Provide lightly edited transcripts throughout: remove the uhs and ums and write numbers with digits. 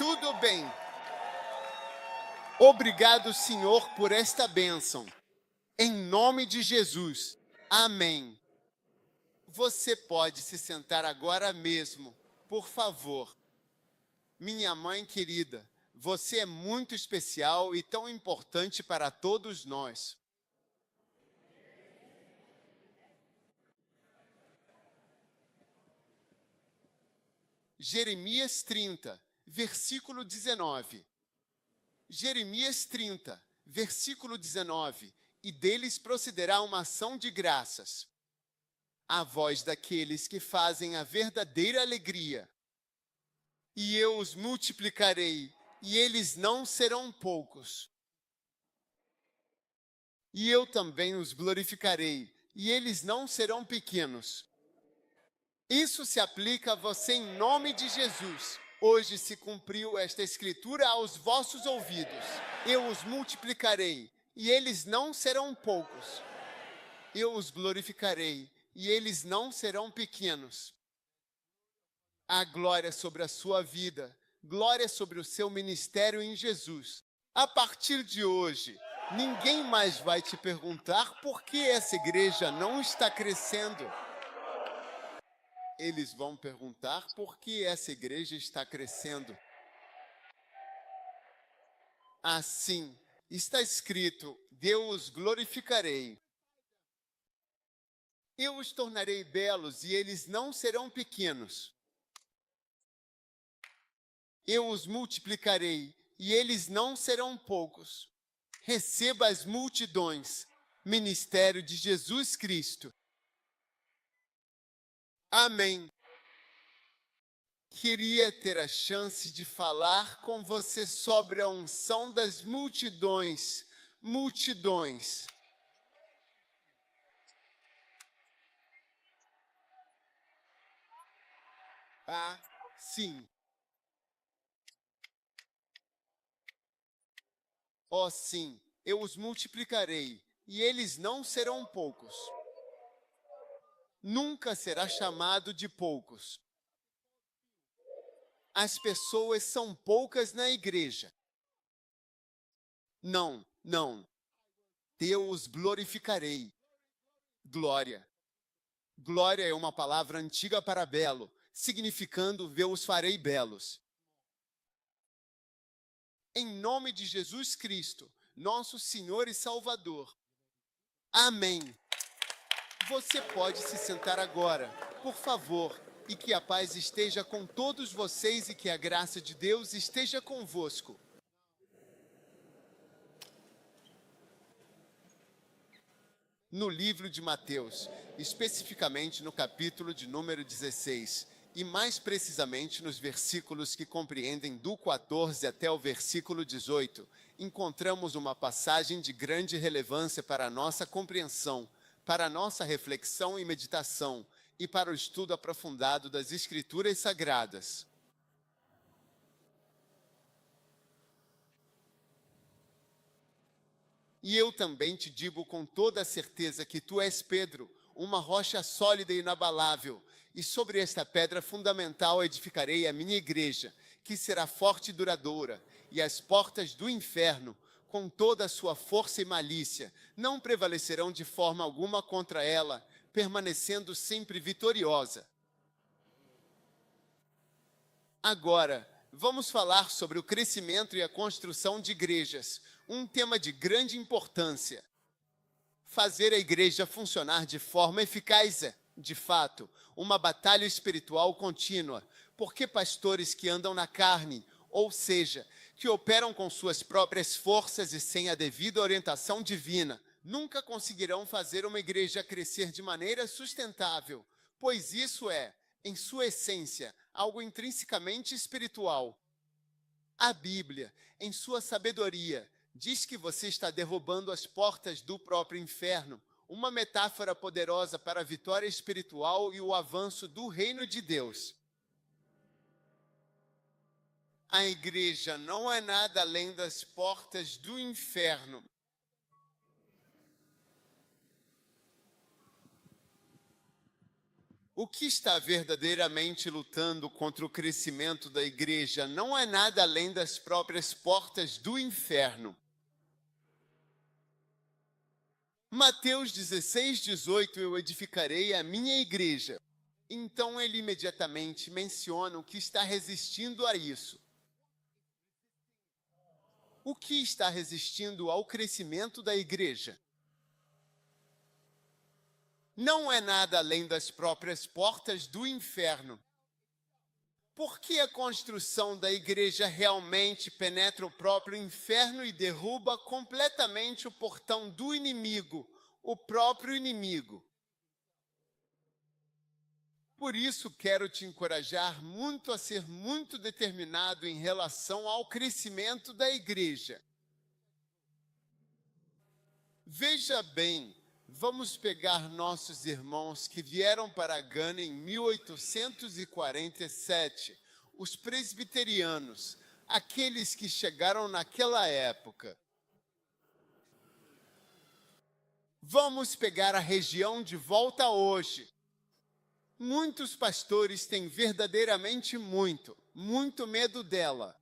Tudo bem. Obrigado, Senhor, por esta bênção. Em nome de Jesus. Amém. Você pode se sentar agora mesmo, por favor. Minha mãe querida, você é muito especial e tão importante para todos nós. Jeremias 30, versículo 19. Jeremias 30, versículo 19. E deles procederá uma ação de graças. A voz daqueles que fazem a verdadeira alegria. E eu os multiplicarei, e eles não serão poucos. E eu também os glorificarei, e eles não serão pequenos. Isso se aplica a você em nome de Jesus. Hoje se cumpriu esta escritura aos vossos ouvidos. Eu os multiplicarei, e eles não serão poucos. Eu os glorificarei, e eles não serão pequenos. Há glória sobre a sua vida, glória sobre o seu ministério em Jesus. A partir de hoje, ninguém mais vai te perguntar por que essa igreja não está crescendo. Eles vão perguntar por que essa igreja está crescendo. Assim, está escrito, eu os glorificarei. Eu os tornarei belos e eles não serão pequenos. Eu os multiplicarei e eles não serão poucos. Receba as multidões, ministério de Jesus Cristo. Amém. Queria ter a chance de falar com você sobre a unção das multidões. Multidões. Ah, sim. Oh, sim, eu os multiplicarei, e eles não serão poucos. Nunca será chamado de poucos. As pessoas são poucas na igreja. Não, não. Eu os glorificarei. Glória. Glória é uma palavra antiga para belo, significando eu os farei belos. Em nome de Jesus Cristo, nosso Senhor e Salvador. Amém. Você pode se sentar agora, por favor, e que a paz esteja com todos vocês e que a graça de Deus esteja convosco. No livro de Mateus, especificamente no capítulo de número 16, e mais precisamente nos versículos que compreendem do 14 até o versículo 18, encontramos uma passagem de grande relevância para a nossa compreensão, para a nossa reflexão e meditação, e para o estudo aprofundado das Escrituras Sagradas. E eu também te digo com toda a certeza que tu és Pedro, uma rocha sólida e inabalável, e sobre esta pedra fundamental edificarei a minha igreja, que será forte e duradoura, e as portas do inferno, com toda a sua força e malícia, não prevalecerão de forma alguma contra ela, permanecendo sempre vitoriosa. Agora, vamos falar sobre o crescimento e a construção de igrejas, um tema de grande importância. Fazer a igreja funcionar de forma eficaz é, de fato, uma batalha espiritual contínua, porque pastores que andam na carne, ou seja, que operam com suas próprias forças e sem a devida orientação divina, nunca conseguirão fazer uma igreja crescer de maneira sustentável, pois isso é, em sua essência, algo intrinsecamente espiritual. A Bíblia, em sua sabedoria, diz que você está derrubando as portas do próprio inferno, uma metáfora poderosa para a vitória espiritual e o avanço do reino de Deus. A igreja não é nada além das portas do inferno. O que está verdadeiramente lutando contra o crescimento da igreja não é nada além das próprias portas do inferno. Mateus 16:18, eu edificarei a minha igreja. Então ele imediatamente menciona o que está resistindo a isso. O que está resistindo ao crescimento da igreja? Não é nada além das próprias portas do inferno. Por que a construção da igreja realmente penetra o próprio inferno e derruba completamente o portão do inimigo, o próprio inimigo? Por isso, quero te encorajar muito a ser muito determinado em relação ao crescimento da igreja. Veja bem, vamos pegar nossos irmãos que vieram para Gana em 1847, os presbiterianos, aqueles que chegaram naquela época. Vamos pegar a região de volta hoje. Muitos pastores têm verdadeiramente muito medo dela.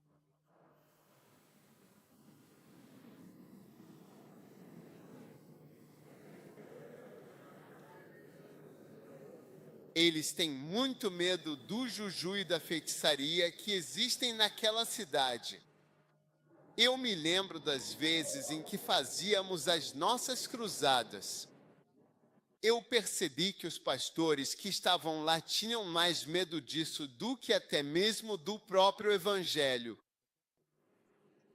Eles têm muito medo do juju e da feitiçaria que existem naquela cidade. Eu me lembro das vezes em que fazíamos as nossas cruzadas. Eu percebi que os pastores que estavam lá tinham mais medo disso do que até mesmo do próprio evangelho.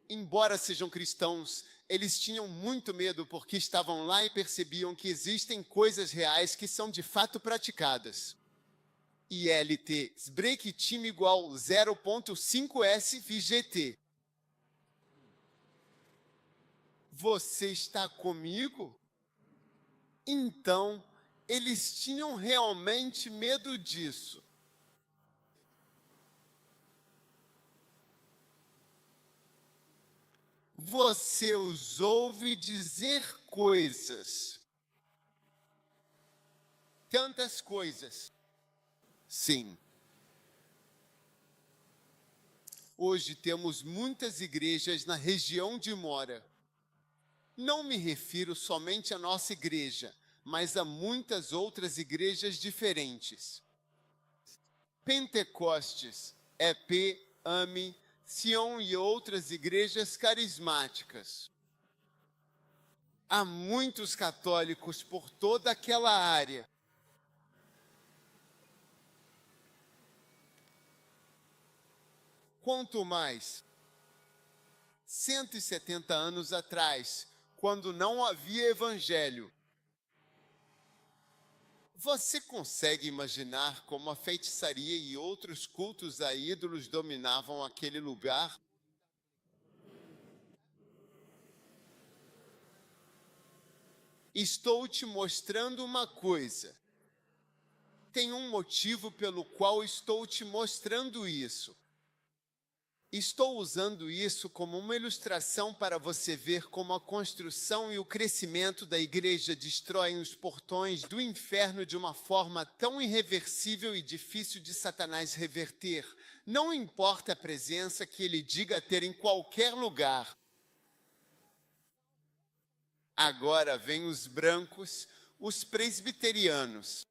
Embora sejam cristãos, eles tinham muito medo porque estavam lá e percebiam que existem coisas reais que são de fato praticadas. ILT, break time igual 0.5S VGT. Você está comigo? Então, eles tinham realmente medo disso. Você os ouve dizer coisas. Tantas coisas. Sim. Hoje temos muitas igrejas na região de Mora. Não me refiro somente à nossa igreja, mas a muitas outras igrejas diferentes. Pentecostes, EP, AME, Sião e outras igrejas carismáticas. Há muitos católicos por toda aquela área. Quanto mais, 170 anos atrás, quando não havia evangelho, você consegue imaginar como a feitiçaria e outros cultos a ídolos dominavam aquele lugar? Estou te mostrando uma coisa. Tem um motivo pelo qual estou te mostrando isso. Estou usando isso como uma ilustração para você ver como a construção e o crescimento da igreja destroem os portões do inferno de uma forma tão irreversível e difícil de Satanás reverter. Não importa a presença que ele diga ter em qualquer lugar. Agora vêm os brancos, os presbiterianos.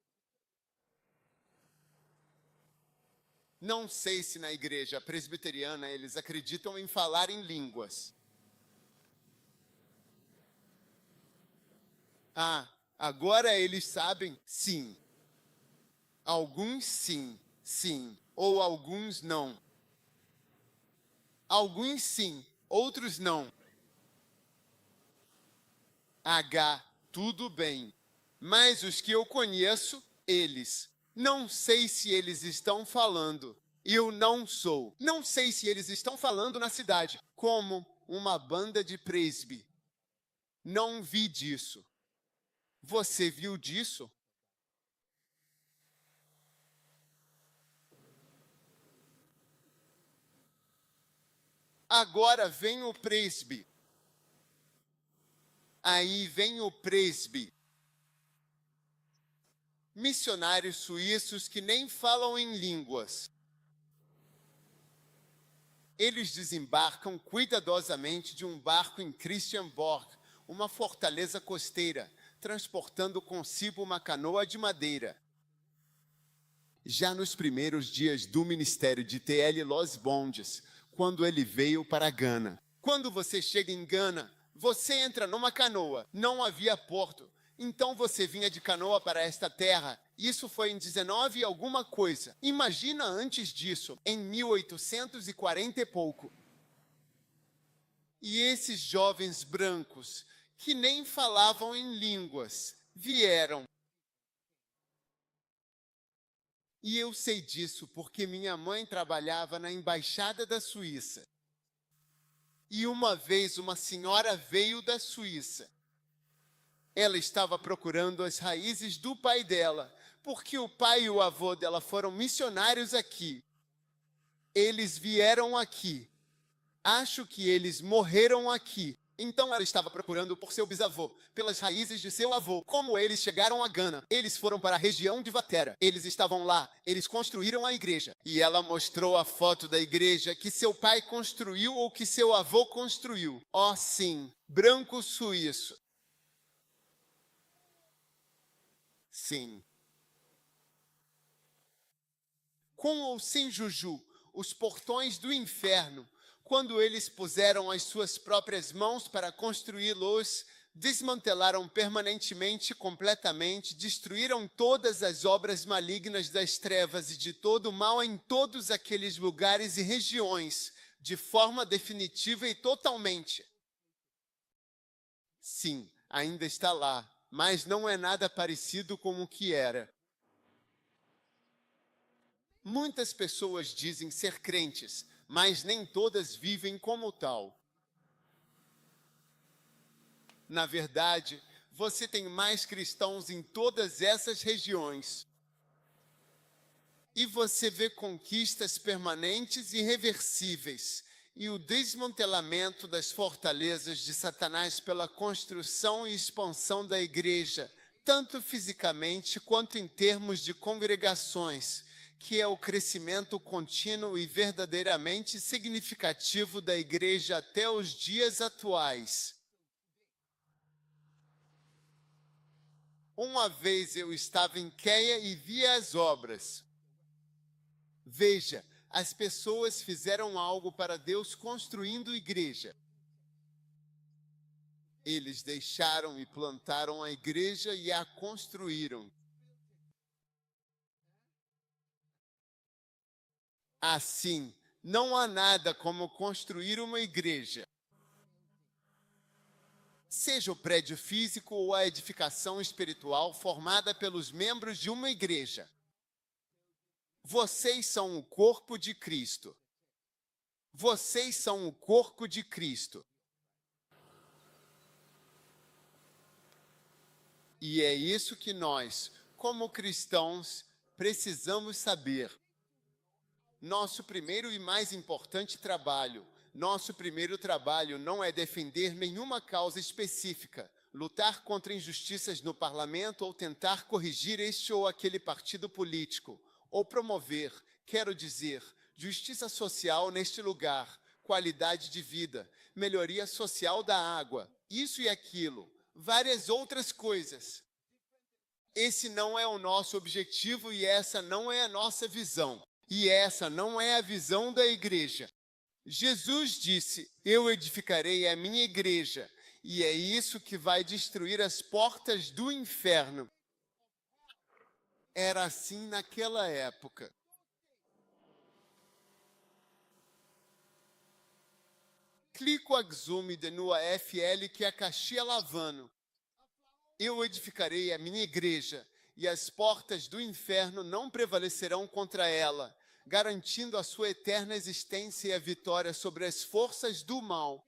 Não sei se na igreja presbiteriana eles acreditam em falar em línguas. Ah, agora eles sabem? Sim. Alguns sim, sim, ou alguns não. Alguns sim, outros não. H, tudo bem. Mas os que eu conheço, eles. Não sei se eles estão falando. Eu não sou. Não sei se eles estão falando na cidade, como uma banda de presby. Não vi disso. Você viu disso? Agora vem o presby. Aí vem o presby. Missionários suíços que nem falam em línguas. Eles desembarcam cuidadosamente de um barco em Christiansborg, uma fortaleza costeira, transportando consigo uma canoa de madeira. Já nos primeiros dias do ministério de T.L. Los Bondes, quando ele veio para Gana. Quando você chega em Gana, você entra numa canoa, não havia porto. Então você vinha de canoa para esta terra. Isso foi em 19 e alguma coisa. Imagina antes disso, em 1840 e pouco. E esses jovens brancos, que nem falavam em línguas, vieram. E eu sei disso porque minha mãe trabalhava na Embaixada da Suíça. E uma vez uma senhora veio da Suíça. Ela estava procurando as raízes do pai dela, porque o pai e o avô dela foram missionários aqui. Eles vieram aqui. Acho que eles morreram aqui. Então ela estava procurando por seu bisavô, pelas raízes de seu avô. Como eles chegaram a Gana? Eles foram para a região de Vatera. Eles estavam lá, eles construíram a igreja. E ela mostrou a foto da igreja que seu pai construiu ou que seu avô construiu. Oh, sim, branco suíço. Sim. Com ou sem juju, os portões do inferno, quando eles puseram as suas próprias mãos para construí-los, desmantelaram permanentemente, completamente, destruíram todas as obras malignas das trevas e de todo o mal em todos aqueles lugares e regiões, de forma definitiva e totalmente. Sim, ainda está lá, mas não é nada parecido com o que era. Muitas pessoas dizem ser crentes, mas nem todas vivem como tal. Na verdade, você tem mais cristãos em todas essas regiões. E você vê conquistas permanentes e irreversíveis, e o desmantelamento das fortalezas de Satanás pela construção e expansão da igreja, tanto fisicamente quanto em termos de congregações, que é o crescimento contínuo e verdadeiramente significativo da igreja até os dias atuais. Uma vez eu estava em Quéia e via as obras. Veja, as pessoas fizeram algo para Deus construindo igreja. Eles deixaram e plantaram a igreja e a construíram. Assim, não há nada como construir uma igreja. Seja o prédio físico ou a edificação espiritual formada pelos membros de uma igreja. Vocês são o corpo de Cristo. Vocês são o corpo de Cristo. E é isso que nós, como cristãos, precisamos saber. Nosso primeiro e mais importante trabalho, nosso primeiro trabalho não é defender nenhuma causa específica, lutar contra injustiças no parlamento ou tentar corrigir este ou aquele partido político, ou promover, quero dizer, justiça social neste lugar, qualidade de vida, melhoria social da água, isso e aquilo, várias outras coisas. Esse não é o nosso objetivo e essa não é a nossa visão. E essa não é a visão da igreja. Jesus disse, eu edificarei a minha igreja, e é isso que vai destruir as portas do inferno. Era assim naquela época. Clico axume de nua FL que a Caxia Lavano. Eu edificarei a minha igreja, e as portas do inferno não prevalecerão contra ela, garantindo a sua eterna existência e a vitória sobre as forças do mal.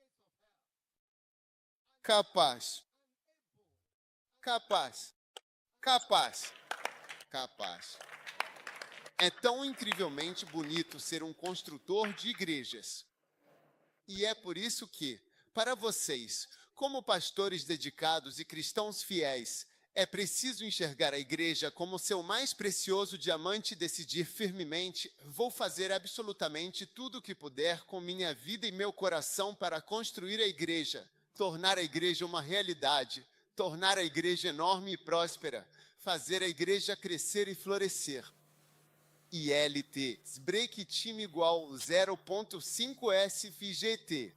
Capaz. Capaz. Capaz. Capaz. É tão incrivelmente bonito ser um construtor de igrejas. E é por isso que, para vocês, como pastores dedicados e cristãos fiéis, É preciso enxergar a igreja como seu mais precioso diamante e decidir firmemente: vou fazer absolutamente tudo o que puder com minha vida e meu coração para construir a igreja, tornar a igreja uma realidade, tornar a igreja enorme e próspera, fazer a igreja crescer e florescer. ILT, break time igual 0.5 SFGT.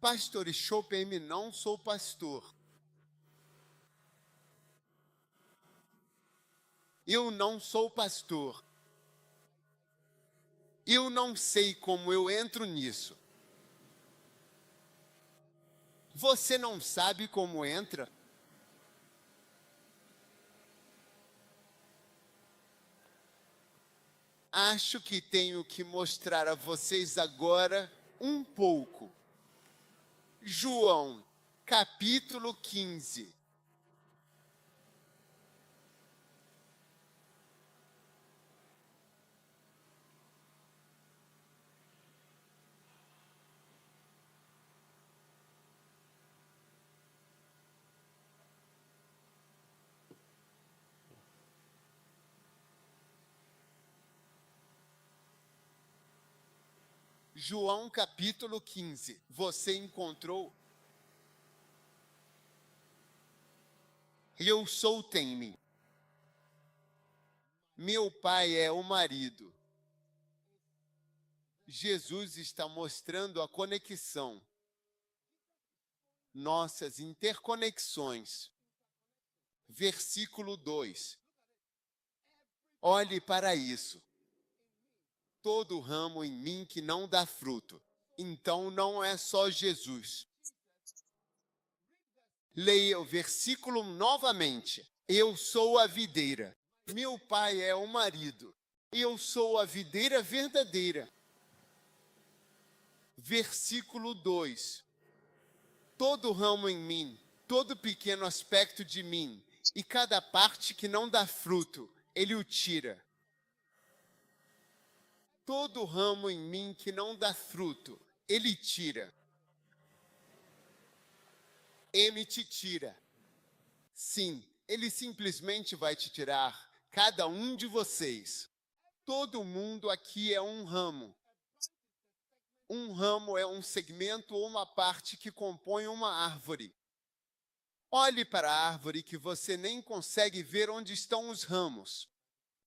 Pastor Chopin, não sou pastor. Eu não sou pastor. Eu não sei como eu entro nisso. Você não sabe como entra? Acho que tenho que mostrar a vocês agora um pouco. João, capítulo 15. João capítulo 15. Você encontrou? Eu sou Temi. Meu pai é o marido. Jesus está mostrando a conexão. Nossas interconexões. Versículo 2. Olhe para isso. Todo ramo em mim que não dá fruto. Então não é só Jesus. Leia o versículo novamente. Eu sou a videira. Meu pai é o marido. Eu sou a videira verdadeira. Versículo 2. Todo ramo em mim, todo pequeno aspecto de mim, e cada parte que não dá fruto, ele o tira. Todo ramo em mim que não dá fruto, ele tira. Ele te tira. Sim, ele simplesmente vai te tirar, cada um de vocês. Todo mundo aqui é um ramo. Um ramo é um segmento ou uma parte que compõe uma árvore. Olhe para a árvore que você nem consegue ver onde estão os ramos.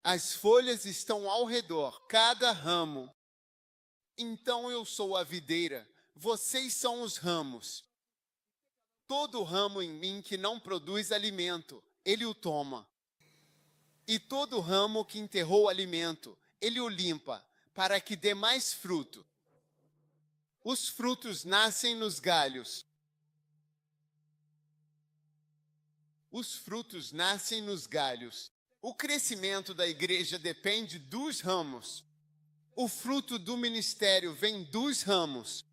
As folhas estão ao redor, cada ramo. Então eu sou a videira, vocês são os ramos. Todo ramo em mim que não produz alimento, ele o toma. E todo ramo que enterrou alimento, ele o limpa, para que dê mais fruto. Os frutos nascem nos galhos. Os frutos nascem nos galhos. O crescimento da igreja depende dos ramos. O fruto do ministério vem dos ramos.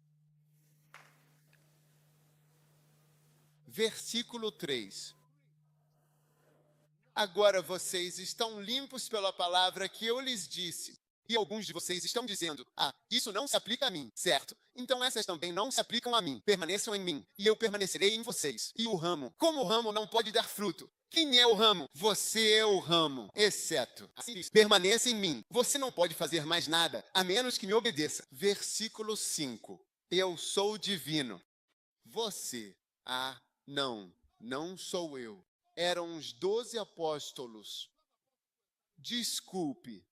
Versículo 3. Agora vocês estão limpos pela palavra que eu lhes disse. E alguns de vocês estão dizendo: isso não se aplica a mim, certo? Então essas também não se aplicam a mim. Permaneçam em mim, e eu permanecerei em vocês. E o ramo? Como o ramo não pode dar fruto? Quem é o ramo? Você é o ramo, exceto. Assim diz, permaneça em mim. Você não pode fazer mais nada, a menos que me obedeça. Versículo 5. Eu sou divino. Você, não sou eu. Eram os 12 apóstolos. Desculpe.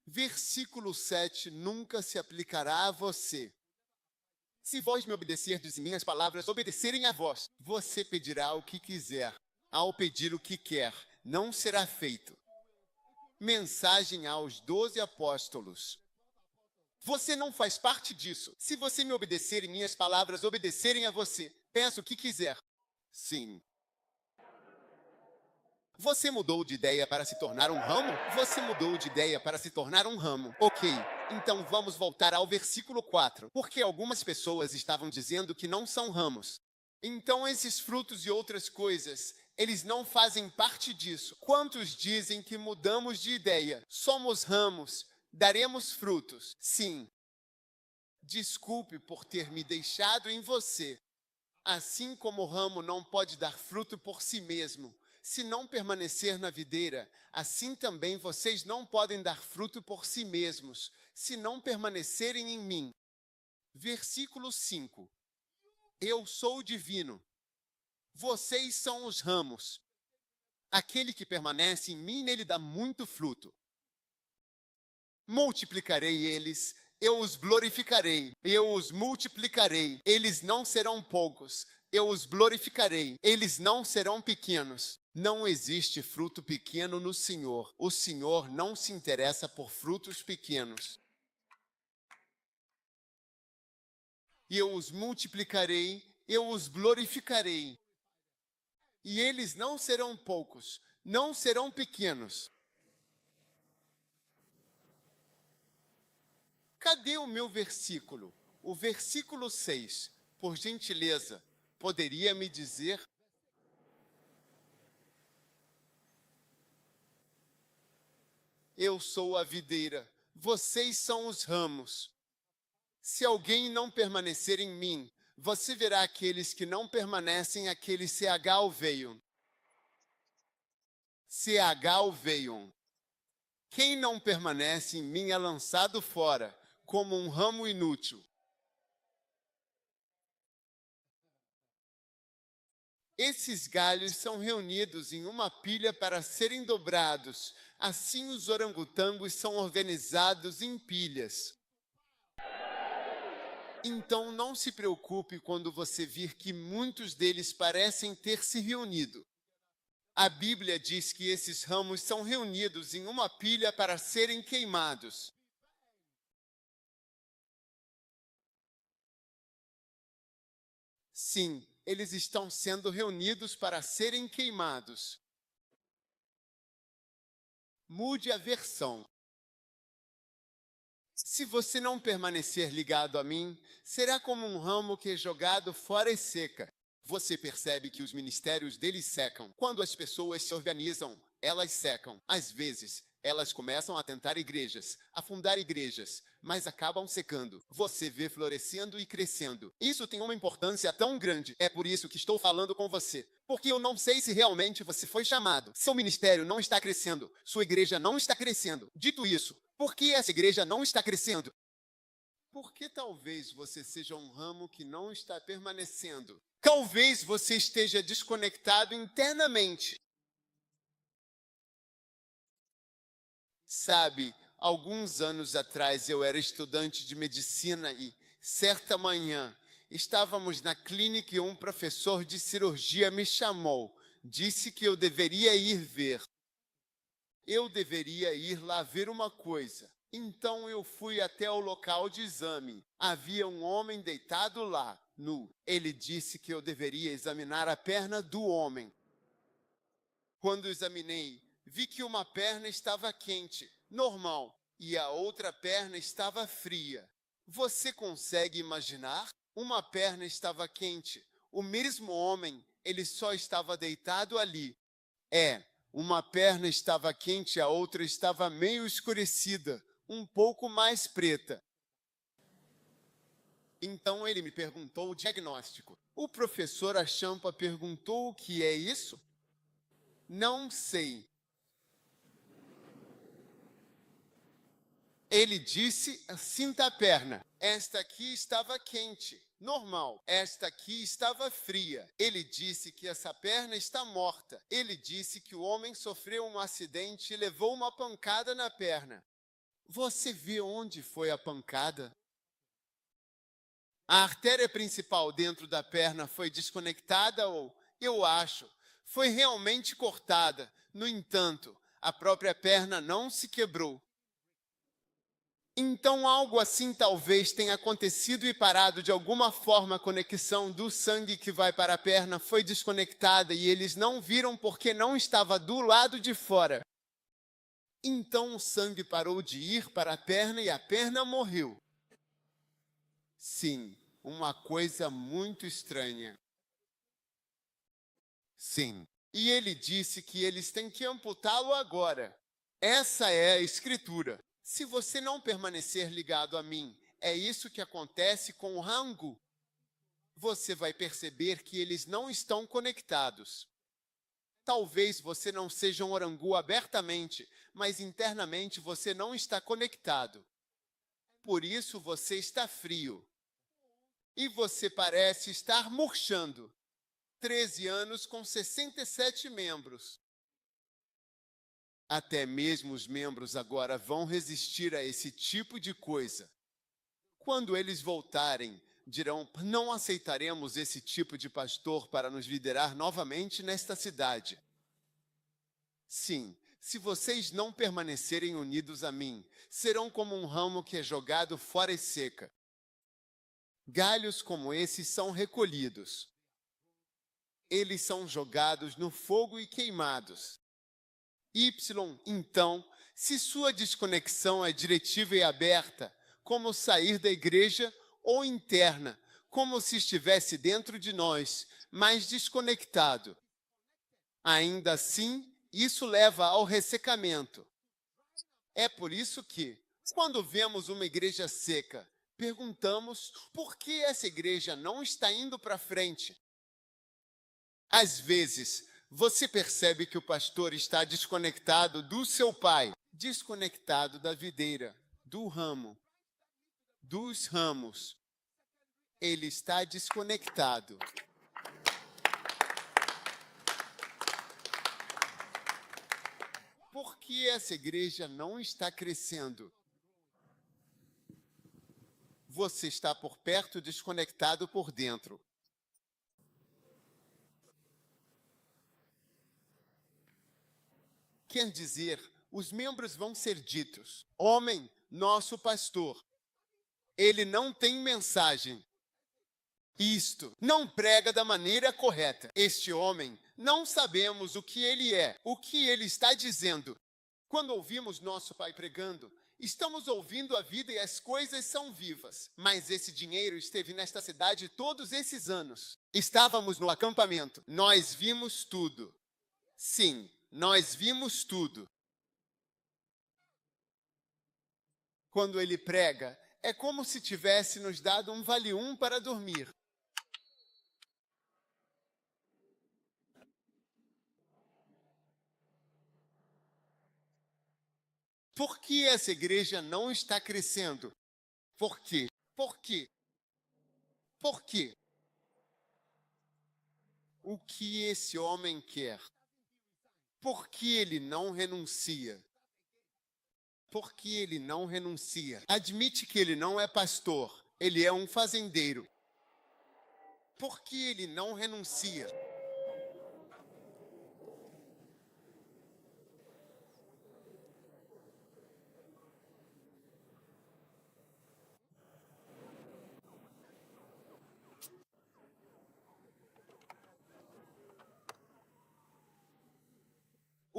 Versículo 7 nunca se aplicará a você. Se vós me obedecerdes e minhas palavras obedecerem a vós, você pedirá o que quiser. Ao pedir o que quer, não será feito. Mensagem aos 12 apóstolos. Você não faz parte disso. Se você me obedecer e minhas palavras obedecerem a você, peça o que quiser. Sim. Você mudou de ideia para se tornar um ramo? Você mudou de ideia para se tornar um ramo. Ok, então vamos voltar ao versículo 4. Porque algumas pessoas estavam dizendo que não são ramos. Então esses frutos e outras coisas, eles não fazem parte disso. Quantos dizem que mudamos de ideia? Somos ramos, daremos frutos. Sim. Desculpe por ter me deixado em você. Assim como o ramo não pode dar fruto por si mesmo, se não permanecer na videira, assim também vocês não podem dar fruto por si mesmos, se não permanecerem em mim. Versículo 5. Eu sou o divino. Vocês são os ramos. Aquele que permanece em mim, nele dá muito fruto. Multiplicarei eles, eu os glorificarei, eu os multiplicarei, eles não serão poucos, eu os glorificarei, eles não serão pequenos. Não existe fruto pequeno no Senhor. O Senhor não se interessa por frutos pequenos. E eu os multiplicarei, eu os glorificarei. E eles não serão poucos, não serão pequenos. Cadê o meu versículo? O versículo 6, por gentileza, poderia me dizer? Eu sou a videira, vocês são os ramos. Se alguém não permanecer em mim, você verá aqueles que não permanecem, aqueles CH o veiam. CH o veiam. Quem não permanece em mim é lançado fora, como um ramo inútil. Esses galhos são reunidos em uma pilha para serem dobrados. Assim os orangotangos são organizados em pilhas. Então não se preocupe quando você vir que muitos deles parecem ter se reunido. A Bíblia diz que esses ramos são reunidos em uma pilha para serem queimados. Sim, eles estão sendo reunidos para serem queimados. Mude a versão. Se você não permanecer ligado a mim, será como um ramo que é jogado fora e seca. Você percebe que os ministérios deles secam. Quando as pessoas se organizam, elas secam. Às vezes, elas começam a tentar igrejas, a fundar igrejas, mas acabam secando. Você vê florescendo e crescendo. Isso tem uma importância tão grande. É por isso que estou falando com você. Porque eu não sei se realmente você foi chamado. Seu ministério não está crescendo. Sua igreja não está crescendo. Dito isso, por que essa igreja não está crescendo? Porque talvez você seja um ramo que não está permanecendo. Talvez você esteja desconectado internamente. Sabe, alguns anos atrás eu era estudante de medicina e, certa manhã, estávamos na clínica e um professor de cirurgia me chamou. Disse que eu deveria ir ver. Eu deveria ir lá ver uma coisa. Então eu fui até o local de exame. Havia um homem deitado lá, nu. Ele disse que eu deveria examinar a perna do homem. Quando examinei, vi que uma perna estava quente, normal, e a outra perna estava fria. Você consegue imaginar? Uma perna estava quente. O mesmo homem, ele só estava deitado ali. Uma perna estava quente, a outra estava meio escurecida, um pouco mais preta. Então ele me perguntou o diagnóstico. O professor Achampa perguntou o que é isso? Não sei. Ele disse, sinta a perna. Esta aqui estava quente, normal. Esta aqui estava fria. Ele disse que essa perna está morta. Ele disse que o homem sofreu um acidente e levou uma pancada na perna. Você vê onde foi a pancada? A artéria principal dentro da perna foi desconectada ou, eu acho, foi realmente cortada. No entanto, a própria perna não se quebrou. Então, algo assim talvez tenha acontecido e parado. De alguma forma, a conexão do sangue que vai para a perna foi desconectada e eles não viram porque não estava do lado de fora. Então, o sangue parou de ir para a perna e a perna morreu. Sim, uma coisa muito estranha. Sim. E ele disse que eles têm que amputá-lo agora. Essa é a escritura. Se você não permanecer ligado a mim, É isso que acontece com o Rangu. Você vai perceber que eles não estão conectados. Talvez você não seja um orangu abertamente, mas internamente você não está conectado. Por isso você está frio. E você parece estar murchando. 13 anos com 67 membros. Até mesmo os membros agora vão resistir a esse tipo de coisa. Quando eles voltarem, dirão: não aceitaremos esse tipo de pastor para nos liderar novamente nesta cidade. Sim, se vocês não permanecerem unidos a mim, serão como um ramo que é jogado fora e seca. Galhos como esses são recolhidos. Eles são jogados no fogo e queimados. Então, se sua desconexão é diretiva e aberta, como sair da igreja, ou interna, como se estivesse dentro de nós, mas desconectado. Ainda assim, isso leva ao ressecamento. É por isso que, quando vemos uma igreja seca, perguntamos por que essa igreja não está indo para frente. Às vezes, você percebe que o pastor está desconectado do seu pai, desconectado da videira, do ramo, dos ramos. Ele está desconectado. Por que essa igreja não está crescendo? Você está por perto desconectado por dentro. Quer dizer, os membros vão ser ditos: homem, nosso pastor, ele não tem mensagem. Isto não prega da maneira correta. Este homem, não sabemos o que ele é, o que ele está dizendo. Quando ouvimos nosso pai pregando, estamos ouvindo a vida e as coisas são vivas. Mas esse dinheiro esteve nesta cidade todos esses anos. Estávamos no acampamento. Nós vimos tudo. Sim, nós vimos tudo. Quando ele prega, é como se tivesse nos dado um vale-um para dormir. Por que essa igreja não está crescendo? Por quê? Por quê? Por quê? O que esse homem quer? Por que ele não renuncia? Por que ele não renuncia? Admite que ele não é pastor, ele é um fazendeiro. Por que ele não renuncia?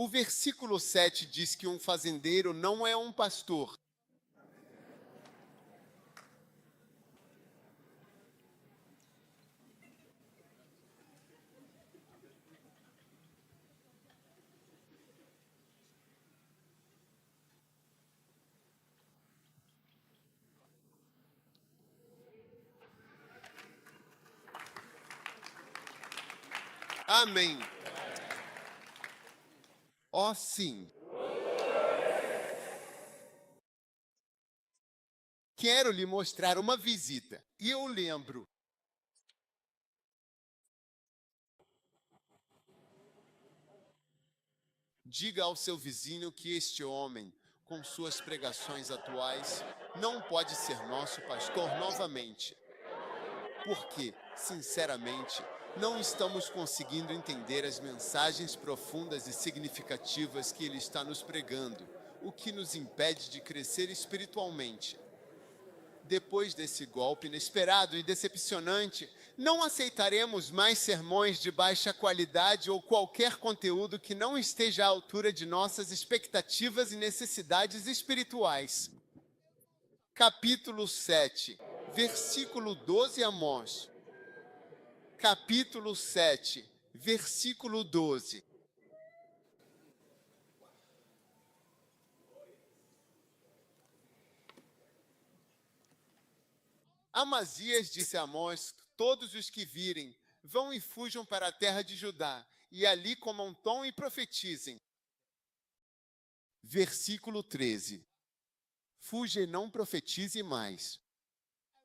O versículo 7 diz que um fazendeiro não é um pastor. Amém. Ó, sim. Quero lhe mostrar uma visita. E eu lembro. Diga ao seu vizinho que este homem, com suas pregações atuais, não pode ser nosso pastor novamente. Porque, sinceramente, não estamos conseguindo entender as mensagens profundas e significativas que ele está nos pregando, o que nos impede de crescer espiritualmente. Depois desse golpe inesperado e decepcionante, não aceitaremos mais sermões de baixa qualidade ou qualquer conteúdo que não esteja à altura de nossas expectativas e necessidades espirituais. Capítulo 7, versículo 12, Amós. Capítulo 7, versículo 12. Amazias disse a Amós: todos os que virem, vão e fujam para a terra de Judá, e ali comam pão e profetizem. Versículo 13. Fuja e não profetize mais.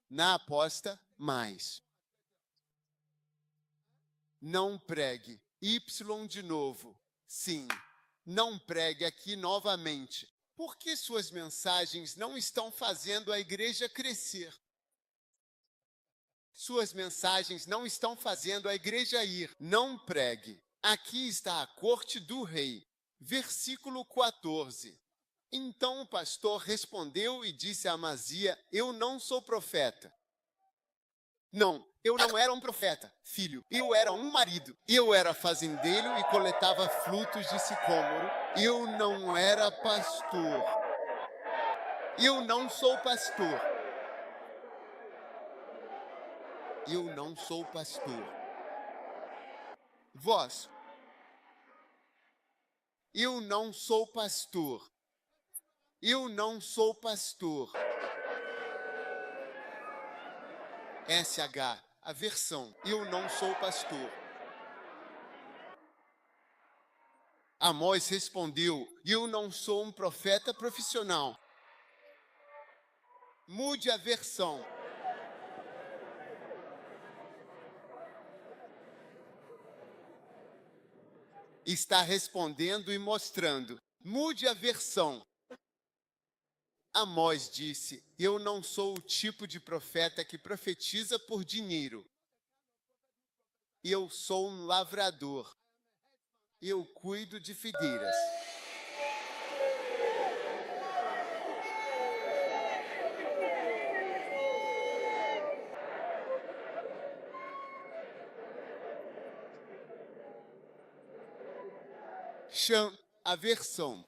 Na aposta, mais. Não pregue. Y de novo. Sim, não pregue aqui novamente. Por que suas mensagens não estão fazendo a igreja crescer? Suas mensagens não estão fazendo a igreja ir. Não pregue. Aqui está a corte do rei. Versículo 14. Então o pastor respondeu e disse a Amazia: eu não sou profeta. Não, eu não era um profeta, filho. Eu era um marido. Eu era fazendeiro e coletava frutos de sicômoro. Eu não era pastor. Eu não sou pastor. Eu não sou pastor. Vós. Eu não sou pastor. Eu não sou pastor. SH, a versão. Eu não sou pastor. Amós respondeu: eu não sou um profeta profissional. Mude a versão. Está respondendo e mostrando. Mude a versão. Amós disse: eu não sou o tipo de profeta que profetiza por dinheiro. Eu sou um lavrador. Eu cuido de figueiras. Chan, a versão.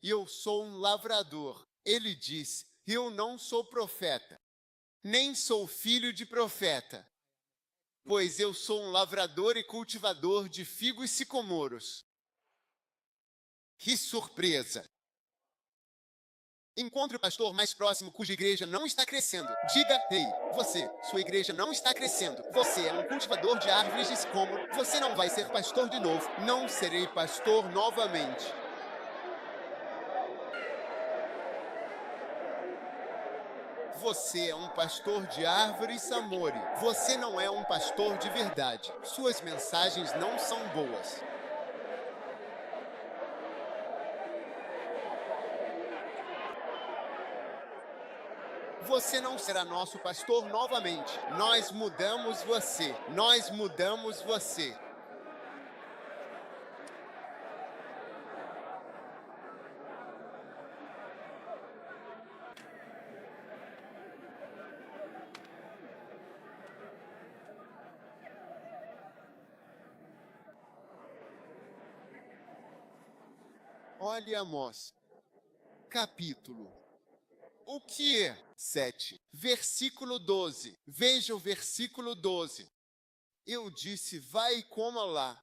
Eu sou um lavrador. Ele disse: eu não sou profeta, nem sou filho de profeta, pois eu sou um lavrador e cultivador de figos e sicomoros. Que surpresa! Encontre o pastor mais próximo cuja igreja não está crescendo. Diga: ei, você, sua igreja não está crescendo. Você é um cultivador de árvores de sicômoro. Você não vai ser pastor de novo. Não serei pastor novamente. Você é um pastor de árvore samori. Você não é um pastor de verdade. Suas mensagens não são boas. Você não será nosso pastor novamente. Nós mudamos você. Nós mudamos você. Olhe Amós, capítulo. O que é? 7. Versículo 12. Veja o versículo 12. Eu disse: vai e coma lá.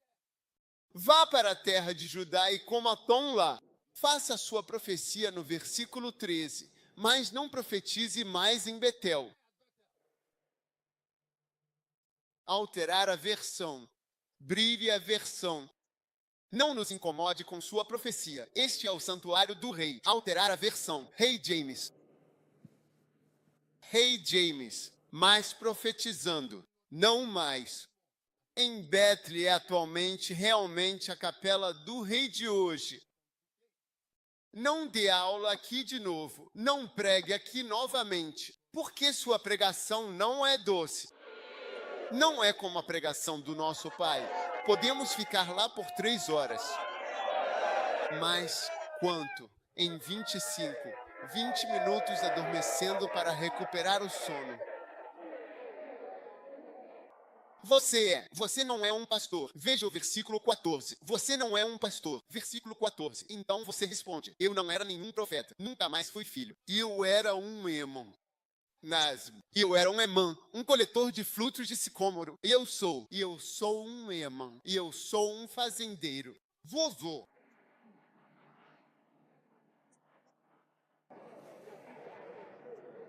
Vá para a terra de Judá e coma pão lá. Faça a sua profecia no versículo 13, mas não profetize mais em Betel. Alterar a versão. Brilhe a versão. Não nos incomode com sua profecia. Este é o santuário do rei. Alterar a versão. Rei James. Rei James. Mas profetizando. Não mais. Em Betle é atualmente realmente a capela do rei de hoje. Não dê aula aqui de novo. Não pregue aqui novamente. Porque sua pregação não é doce. Não é como a pregação do nosso Pai. Podemos ficar lá por 3 horas. Mas quanto? Em 25, 20 minutos adormecendo para recuperar o sono. Você não é um pastor. Veja o versículo 14. Você não é um pastor. Versículo 14. Então você responde: eu não era nenhum profeta. Nunca mais fui filho. Eu era um Emon. Eu era um Emã, um coletor de frutos de sicômoro. Eu sou um Emã. E eu sou um fazendeiro. vovô.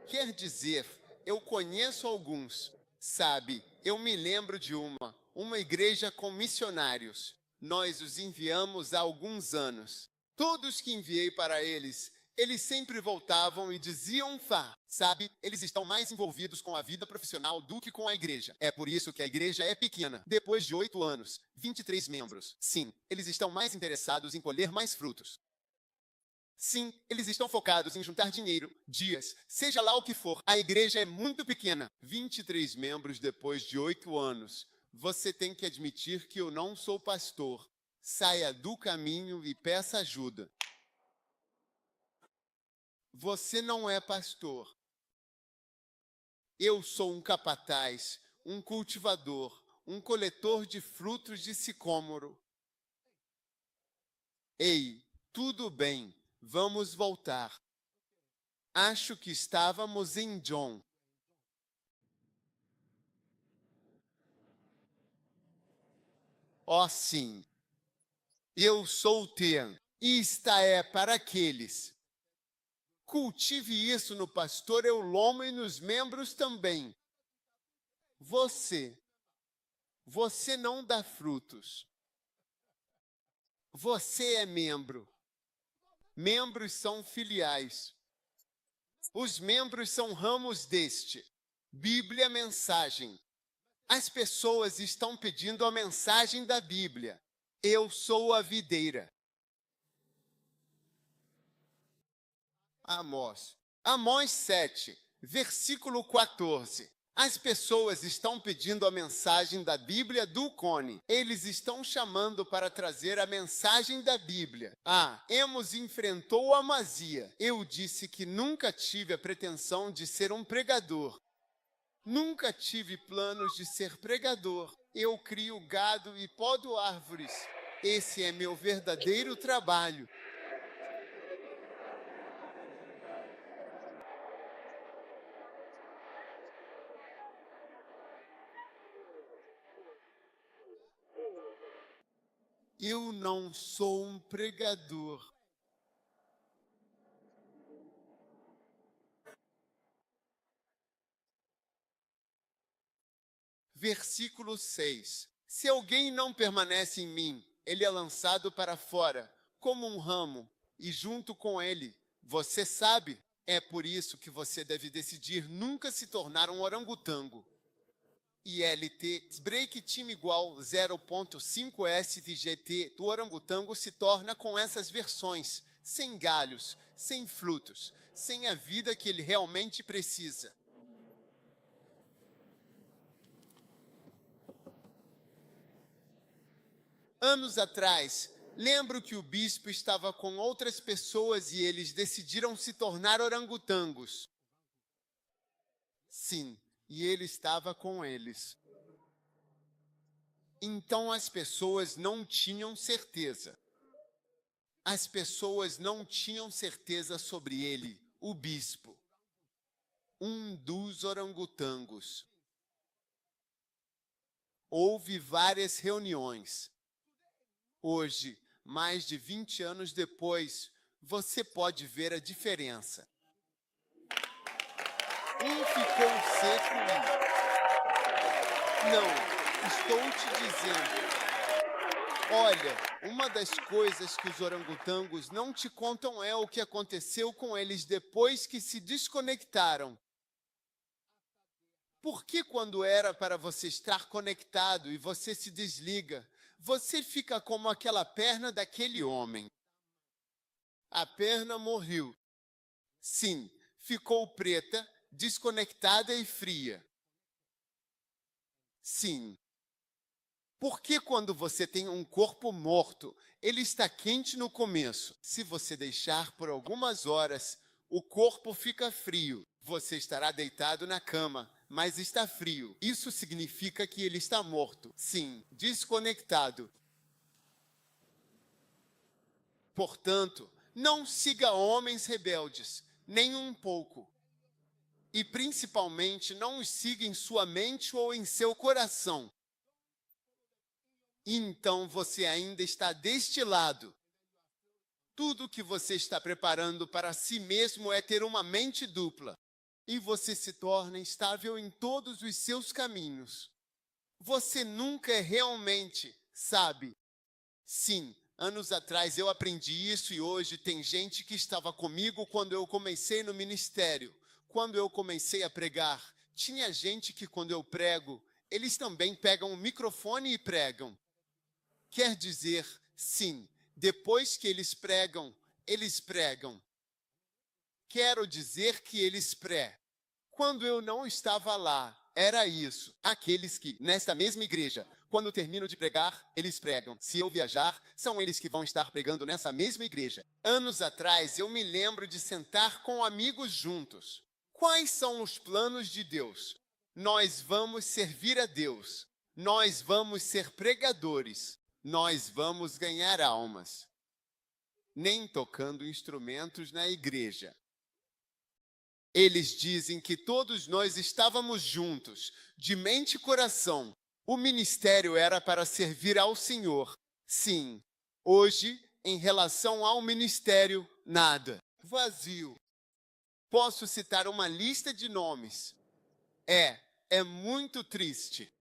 Quer dizer, eu conheço alguns. Sabe, eu me lembro de uma igreja com missionários. Nós os enviamos há alguns anos. Todos que enviei para eles sempre voltavam e diziam sabe, eles estão mais envolvidos com a vida profissional do que com a igreja. É por isso que a igreja é pequena. Depois de 8 anos, 23 membros. Sim, eles estão mais interessados em colher mais frutos. Sim, eles estão focados em juntar dinheiro, dias, seja lá o que for. A igreja é muito pequena. 23 membros depois de 8 anos. Você tem que admitir que eu não sou pastor. Saia do caminho e peça ajuda. Você não é pastor. Eu sou um capataz, um cultivador, um coletor de frutos de sicômoro. Ei, tudo bem, vamos voltar. Acho que estávamos em John. Oh, sim. Eu sou o T. E esta é para aqueles. Cultive isso no pastor Eulomo e nos membros também. Você não dá frutos. Você é membro. Membros são filiais. Os membros são ramos deste. Bíblia, mensagem. As pessoas estão pedindo a mensagem da Bíblia. Eu sou a videira. Amós 7, versículo 14. As pessoas estão pedindo a mensagem da Bíblia do Cone. Eles estão chamando para trazer a mensagem da Bíblia. Emos enfrentou a Amazia. Eu disse que nunca tive a pretensão de ser um pregador. Nunca tive planos de ser pregador. Eu crio gado e podo árvores. Esse é meu verdadeiro trabalho. Eu não sou um pregador. Versículo 6. Se alguém não permanece em mim, ele é lançado para fora, como um ramo, e junto com ele, você sabe, é por isso que você deve decidir nunca se tornar um orangotango. ILT, break time igual 0.5 STGT do orangotango se torna com essas versões, sem galhos, sem frutos, sem a vida que ele realmente precisa. Anos atrás, lembro que o bispo estava com outras pessoas e eles decidiram se tornar orangotangos. Sim, e ele estava com eles. Então as pessoas não tinham certeza. As pessoas não tinham certeza sobre ele, o bispo, um dos orangotangos. Houve várias reuniões. Hoje, mais de 20 anos depois, você pode ver a diferença. Um ficou seco e... Não, estou te dizendo. Olha, uma das coisas que os orangotangos não te contam é o que aconteceu com eles depois que se desconectaram. Por que quando era para você estar conectado e você se desliga, você fica como aquela perna daquele homem? A perna morreu. Sim, ficou preta, desconectada e fria. Sim. Por que quando você tem um corpo morto, ele está quente no começo? Se você deixar por algumas horas, o corpo fica frio. Você estará deitado na cama, mas está frio. Isso significa que ele está morto. Sim, desconectado. Portanto, não siga homens rebeldes, nem um pouco. E principalmente não os siga em sua mente ou em seu coração. então você ainda está deste lado. Tudo que você está preparando para si mesmo é ter uma mente dupla, e você se torna instável em todos os seus caminhos. Você nunca realmente sabe. Sim, anos atrás eu aprendi isso e hoje tem gente que estava comigo quando eu comecei no ministério. Quando eu comecei a pregar, tinha gente que quando eu prego, eles também pegam o microfone e pregam. Quer dizer, sim, depois que eles pregam, eles pregam. Quero dizer que eles Quando eu não estava lá, era isso. Aqueles que, nesta mesma igreja, quando termino de pregar, eles pregam. Se eu viajar, são eles que vão estar pregando nessa mesma igreja. Anos atrás, eu me lembro de sentar com amigos juntos. Quais são os planos de Deus? Nós vamos servir a Deus. Nós vamos ser pregadores. Nós vamos ganhar almas. Nem tocando instrumentos na igreja. Eles dizem que todos nós estávamos juntos, de mente e coração. O ministério era para servir ao Senhor. Sim, hoje, em relação ao ministério, nada. Vazio. Posso citar uma lista de nomes. É muito triste.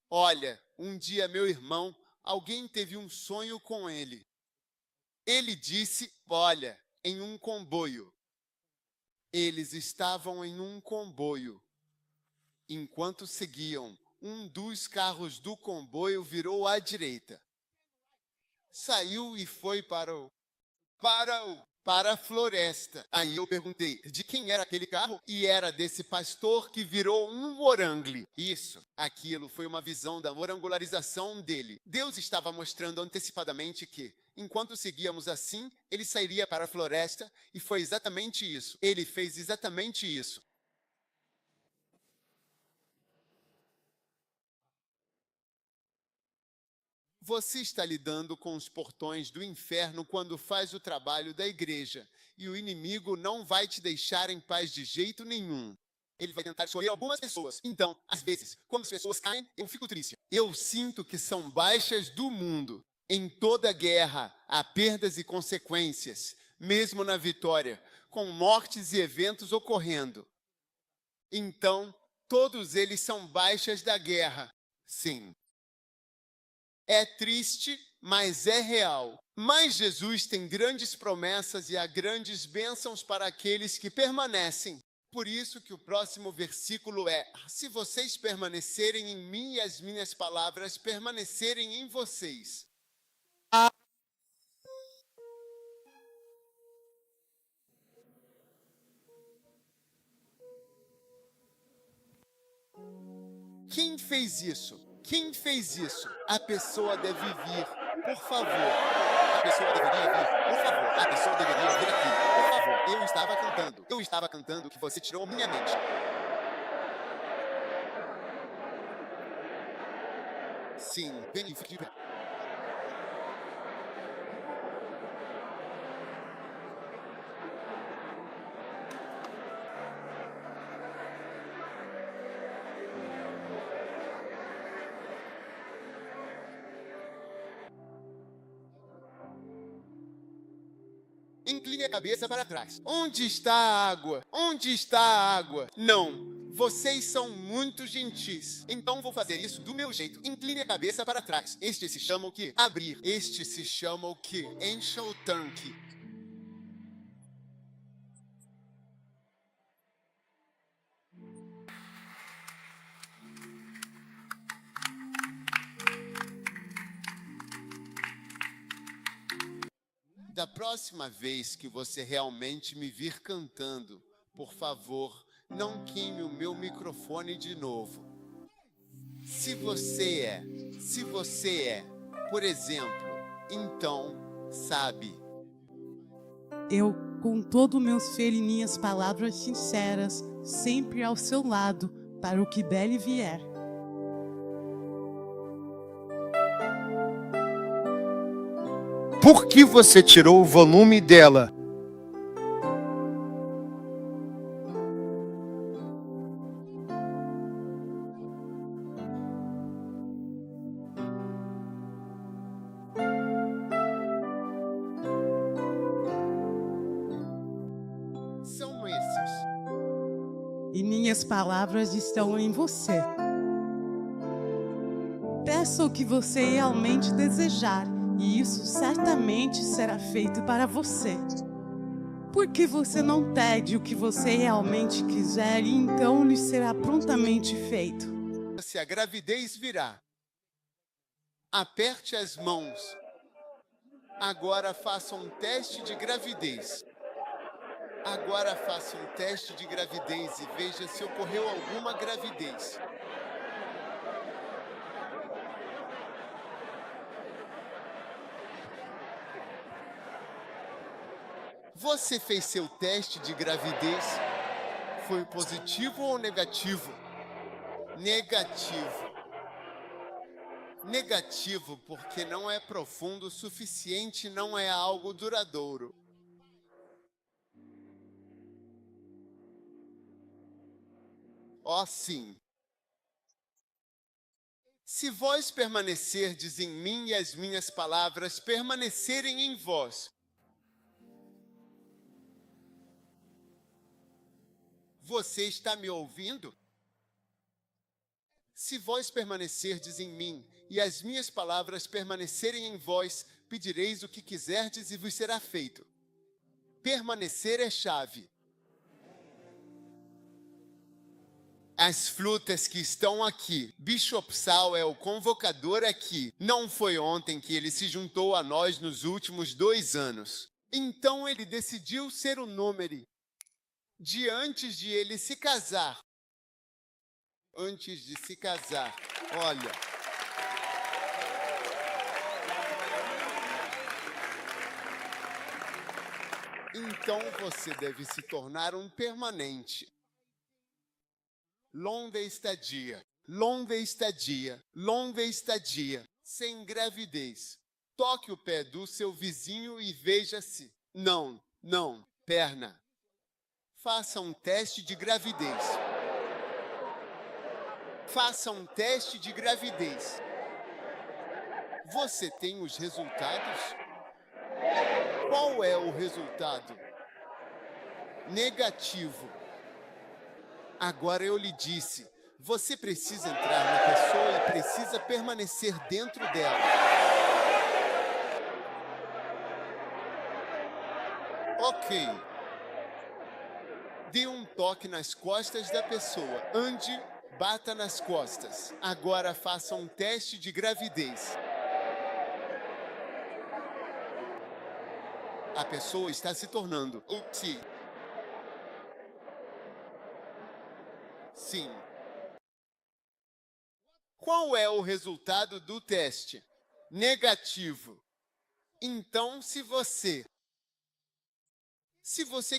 Olha, um dia meu irmão, alguém teve um sonho com ele. Ele disse, olha, em um comboio. Eles estavam em um comboio. Enquanto seguiam, um dos carros do comboio virou à direita. Saiu e foi para a floresta. Aí eu perguntei, de quem era aquele carro? E era desse pastor que virou um orangle. Isso, aquilo foi uma visão da orangularização dele. Deus estava mostrando antecipadamente que, enquanto seguíamos assim, ele sairia para a floresta e foi exatamente isso. Ele fez exatamente isso. Você está lidando com os portões do inferno quando faz o trabalho da igreja, e o inimigo não vai te deixar em paz de jeito nenhum. Ele vai tentar escolher algumas pessoas. Então, às vezes, quando as pessoas caem, eu fico triste. Eu sinto que são baixas do mundo. Em toda guerra, há perdas e consequências, mesmo na vitória, com mortes e eventos ocorrendo. Então, todos eles são baixas da guerra. Sim. É triste, mas é real. Mas Jesus tem grandes promessas e há grandes bênçãos para aqueles que permanecem. Por isso que o próximo versículo é: se vocês permanecerem em mim e as minhas palavras permanecerem em vocês. Quem fez isso? Quem fez isso? A pessoa deve vir, por favor. A pessoa deveria vir, por favor. A pessoa deveria vir aqui, por favor. Eu estava cantando que você tirou minha mente. Sim, vem e fique de pé. Incline a cabeça para trás. Onde está a água? Onde está a água? Não. Vocês são muito gentis. Então vou fazer isso do meu jeito. Incline a cabeça para trás. Este se chama o quê? Abrir. Este se chama o quê? Encha o tanque. Da próxima vez que você realmente me vir cantando, por favor, não queime o meu microfone de novo. Se você é, por exemplo, então, sabe. Eu, com todo o meu ser e minhas palavras sinceras, sempre ao seu lado, para o que der e vier. Por que você tirou o volume dela? e minhas palavras estão em você. Peça o que você realmente desejar, e isso certamente será feito para você. Porque você não pede o que você realmente quiser, e então lhe será prontamente feito. Se a gravidez virá, aperte as mãos. Agora faça um teste de gravidez. Agora faça um teste de gravidez e veja se ocorreu alguma gravidez. Você fez seu teste de gravidez? Foi positivo ou negativo? Negativo. Negativo porque não é profundo o suficiente, não é algo duradouro. Ó sim. Se vós permanecerdes em mim e as minhas palavras permanecerem em vós, você está me ouvindo? Se vós permanecerdes em mim e as minhas palavras permanecerem em vós, pedireis o que quiserdes e vos será feito. Permanecer é chave. As frutas que estão aqui, Bishop Saul é o convocador aqui. Não foi ontem que ele se juntou a nós nos últimos 2 anos. Então ele decidiu ser o número de antes de ele se casar. Antes de se casar, olha. Então você deve se tornar um permanente. Longa estadia, longa estadia, longa estadia, sem gravidez. Toque o pé do seu vizinho e veja-se. Não, perna. Faça um teste de gravidez. Faça um teste de gravidez. Você tem os resultados? Qual é o resultado? Negativo. Agora eu lhe disse, você precisa entrar na pessoa e precisa permanecer dentro dela. Ok. Dê um toque nas costas da pessoa. Ande, bata nas costas. Agora faça um teste de gravidez. A pessoa está se tornando. Sim. Qual é o resultado do teste? Negativo. Então, se você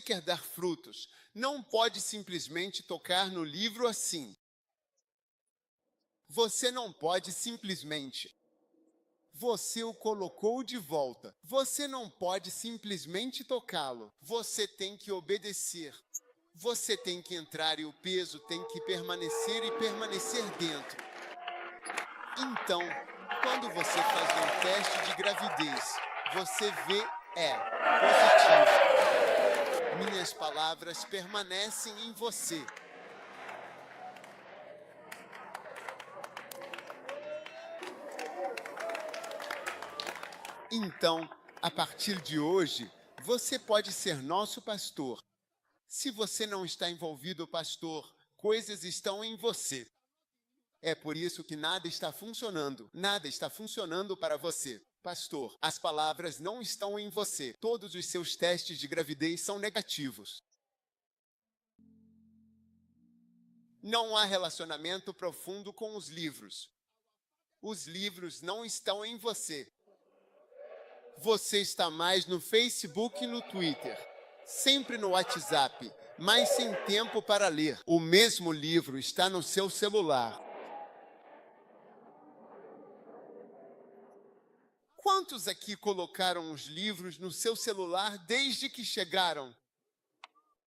quer dar frutos, não pode simplesmente tocar no livro assim. Você não pode simplesmente. Você o colocou de volta. Você não pode simplesmente tocá-lo. Você tem que obedecer. Você tem que entrar e o peso tem que permanecer e permanecer dentro. Então, quando você faz um teste de gravidez, você vê positivo. Minhas palavras permanecem em você. Então, a partir de hoje, você pode ser nosso pastor. Se você não está envolvido, pastor, coisas estão em você. É por isso que nada está funcionando. Nada está funcionando para você. Pastor, as palavras não estão em você. Todos os seus testes de gravidez são negativos. Não há relacionamento profundo com os livros. Os livros não estão em você. Você está mais no Facebook e no Twitter. Sempre no WhatsApp, mas sem tempo para ler. O mesmo livro está no seu celular. Quantos aqui colocaram os livros no seu celular desde que chegaram?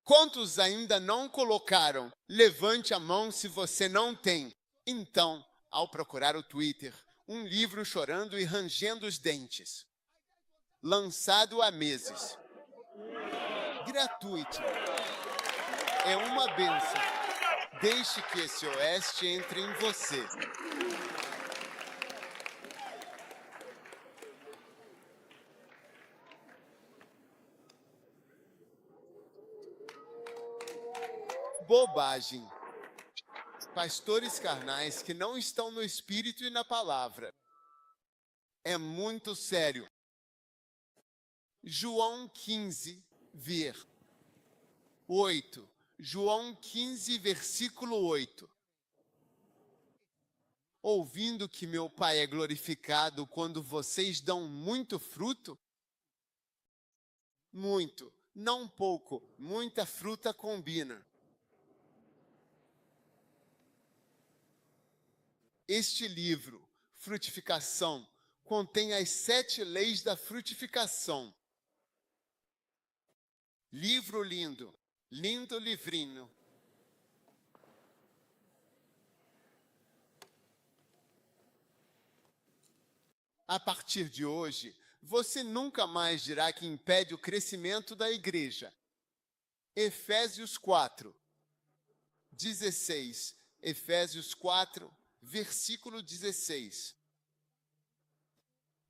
Quantos ainda não colocaram? Levante a mão se você não tem. Então, ao procurar o Twitter, um livro chorando e rangendo os dentes. Lançado há meses. Gratuito. É uma bênção. Deixe que esse oeste entre em você. Bobagem. Pastores carnais que não estão no Espírito e na palavra. É muito sério. João 15, 8. João 15, versículo 8. Ouvindo que meu Pai é glorificado quando vocês dão muito fruto? Muito, não pouco, muita fruta combina. Este livro, Frutificação, contém as 7 leis da frutificação. Livro lindo, lindo livrinho. A partir de hoje, você nunca mais dirá que impede o crescimento da igreja. Efésios 4, 16. Efésios 4, versículo 16.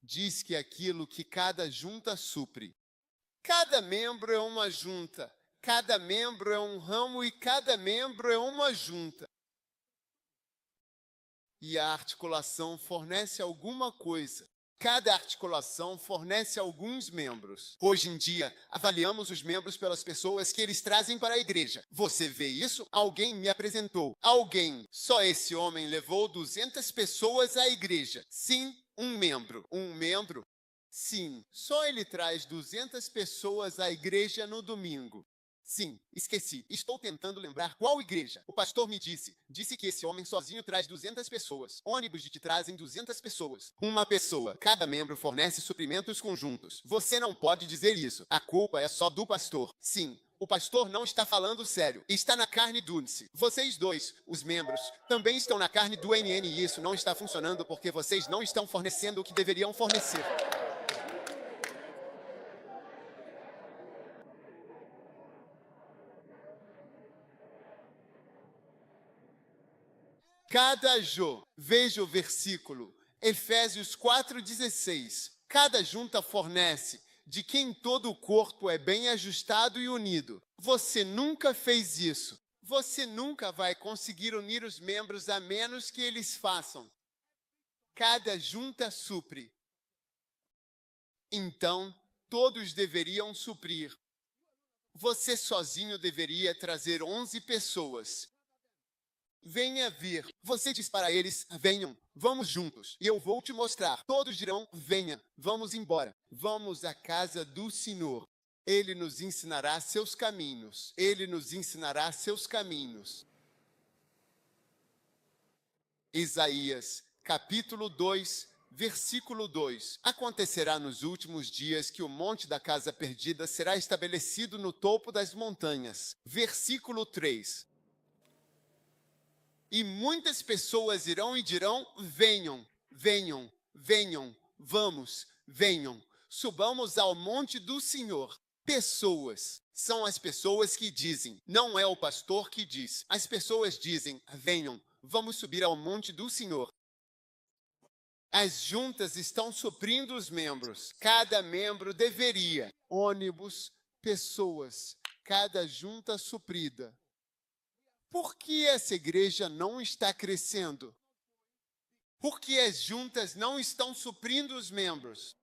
Diz que aquilo que cada junta supre. Cada membro é uma junta, cada membro é um ramo e cada membro é uma junta. E a articulação fornece alguma coisa. Cada articulação fornece alguns membros. Hoje em dia, avaliamos os membros pelas pessoas que eles trazem para a igreja. Você vê isso? Alguém me apresentou. Alguém. Só esse homem levou 200 pessoas à igreja. Sim, um membro. Um membro? Sim, só ele traz 200 pessoas à igreja no domingo. Sim, esqueci. Estou tentando lembrar qual igreja. O pastor me disse que esse homem sozinho traz 200 pessoas. Ônibus de te trazem 200 pessoas. Uma pessoa. Cada membro fornece suprimentos conjuntos. Você não pode dizer isso. A culpa é só do pastor. Sim, o pastor não está falando sério. Está na carne do índice. Vocês dois, os membros, também estão na carne do NN e isso não está funcionando porque vocês não estão fornecendo o que deveriam fornecer. Cada veja o versículo, Efésios 4,16. Cada junta fornece, de quem todo o corpo é bem ajustado e unido. Você nunca fez isso. Você nunca vai conseguir unir os membros a menos que eles façam. Cada junta supre. Então, todos deveriam suprir. Você sozinho deveria trazer 11 pessoas. Venha vir. Você diz para eles, venham, vamos juntos. E eu vou te mostrar. Todos dirão, venha, vamos embora. Vamos à casa do Senhor. Ele nos ensinará seus caminhos. Ele nos ensinará seus caminhos. Isaías, capítulo 2, versículo 2. Acontecerá nos últimos dias que o monte da casa perdida será estabelecido no topo das montanhas. Versículo 3. E muitas pessoas irão e dirão, venham, venham, venham, vamos, venham, subamos ao monte do Senhor. Pessoas são as pessoas que dizem, não é o pastor que diz. As pessoas dizem, venham, vamos subir ao monte do Senhor. As juntas estão suprindo os membros. Cada membro deveria. Ônibus, pessoas, cada junta suprida. Por que essa igreja não está crescendo? Por que as juntas não estão suprindo os membros?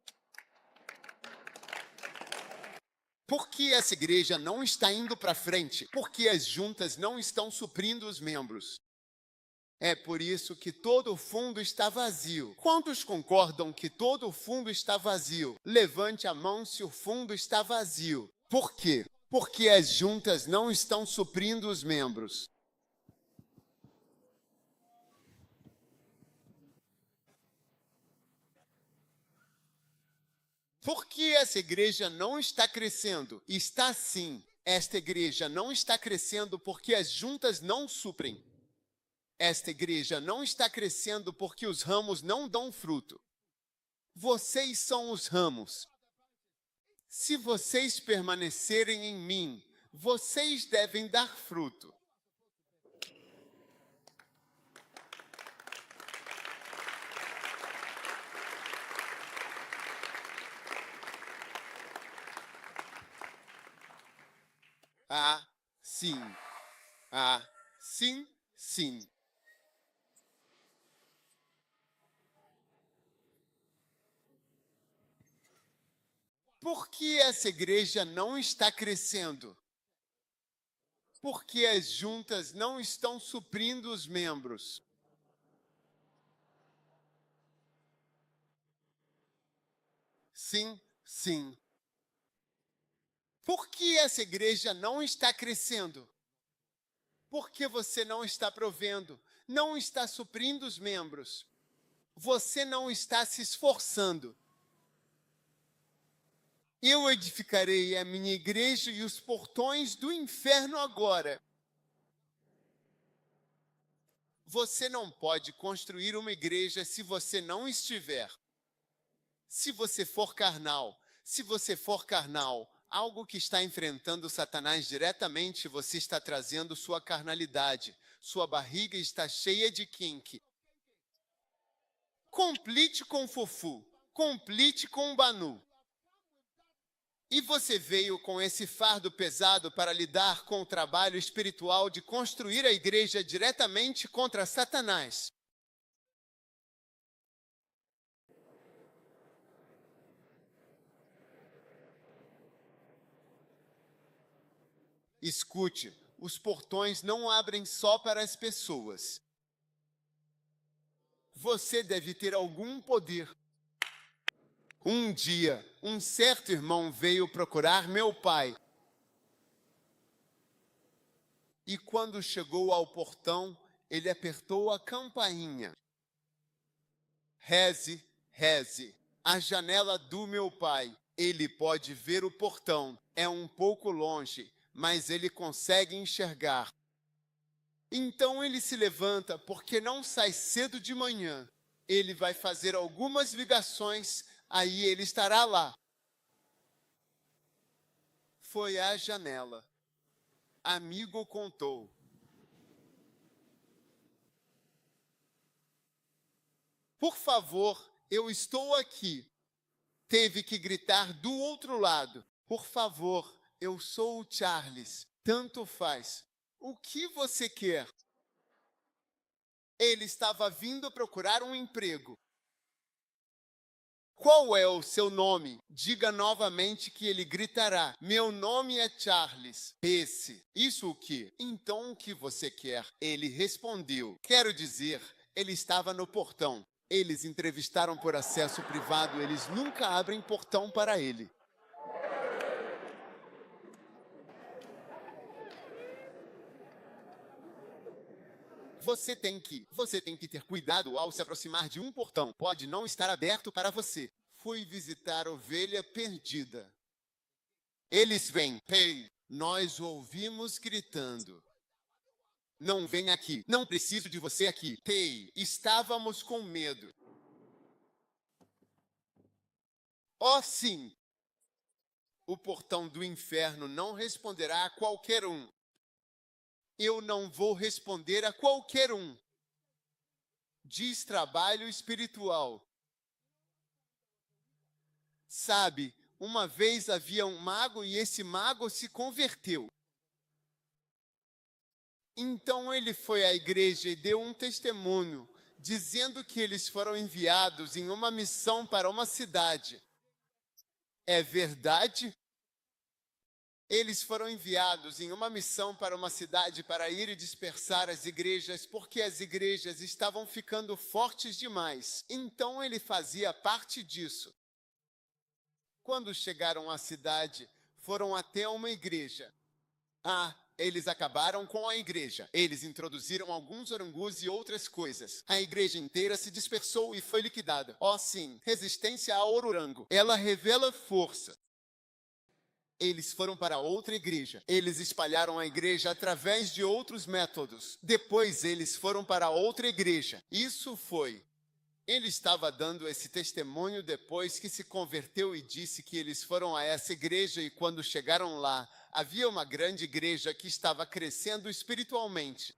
Por que essa igreja não está indo para frente? Por que as juntas não estão suprindo os membros? É por isso que todo o fundo está vazio. Quantos concordam que todo o fundo está vazio? Levante a mão se o fundo está vazio. Por quê? Porque as juntas não estão suprindo os membros. Por que essa igreja não está crescendo? Está sim. Esta igreja não está crescendo porque as juntas não suprem. Esta igreja não está crescendo porque os ramos não dão fruto. Vocês são os ramos. Se vocês permanecerem em mim, vocês devem dar fruto. Ah, sim. Ah, sim, sim. Por que essa igreja não está crescendo? Porque as juntas não estão suprindo os membros. Sim, sim. Por que essa igreja não está crescendo? Porque você não está provendo, não está suprindo os membros. Você não está se esforçando. Eu edificarei a minha igreja e os portões do inferno agora. Você não pode construir uma igreja se você não estiver. Se você for carnal, algo que está enfrentando Satanás diretamente, você está trazendo sua carnalidade. Sua barriga está cheia de quinque. Complete com fufu, complete com banu. E você veio com esse fardo pesado para lidar com o trabalho espiritual de construir a igreja diretamente contra Satanás. Escute, os portões não abrem só para as pessoas. Você deve ter algum poder. Um dia, um certo irmão veio procurar meu pai. E quando chegou ao portão, ele apertou a campainha. Reze, reze. A janela do meu pai. Ele pode ver o portão. É um pouco longe, mas ele consegue enxergar. Então ele se levanta porque não sai cedo de manhã. Ele vai fazer algumas ligações, aí ele estará lá. Foi à janela. Amigo contou. Por favor, eu estou aqui. Teve que gritar do outro lado. Por favor, eu sou o Charles. Tanto faz. O que você quer? Ele estava vindo procurar um emprego. Qual é o seu nome? Diga novamente que ele gritará. Meu nome é Charles. Isso o quê? Então o que você quer? Ele respondeu. Quero dizer, ele estava no portão. Eles entrevistaram por acesso privado, eles nunca abrem portão para ele. Você tem que ter cuidado ao se aproximar de um portão. Pode não estar aberto para você. Fui visitar ovelha perdida. Eles vêm. Ei, nós o ouvimos gritando. Não vem aqui. Não preciso de você aqui. Ei, estávamos com medo. Oh, sim. O portão do inferno não responderá a qualquer um. Eu não vou responder a qualquer um. Diz trabalho espiritual. Sabe, uma vez havia um mago e esse mago se converteu. Então ele foi à igreja e deu um testemunho, dizendo que eles foram enviados em uma missão para uma cidade. É verdade? Eles foram enviados em uma missão para uma cidade para ir e dispersar as igrejas, porque as igrejas estavam ficando fortes demais. Então ele fazia parte disso. Quando chegaram à cidade, foram até uma igreja. Eles acabaram com a igreja. Eles introduziram alguns orungus e outras coisas. A igreja inteira se dispersou e foi liquidada. Oh, sim, resistência ao orango. Ela revela força. Eles foram para outra igreja. Eles espalharam a igreja através de outros métodos. Depois eles foram para outra igreja. Isso foi. Ele estava dando esse testemunho depois que se converteu e disse que eles foram a essa igreja e quando chegaram lá, havia uma grande igreja que estava crescendo espiritualmente.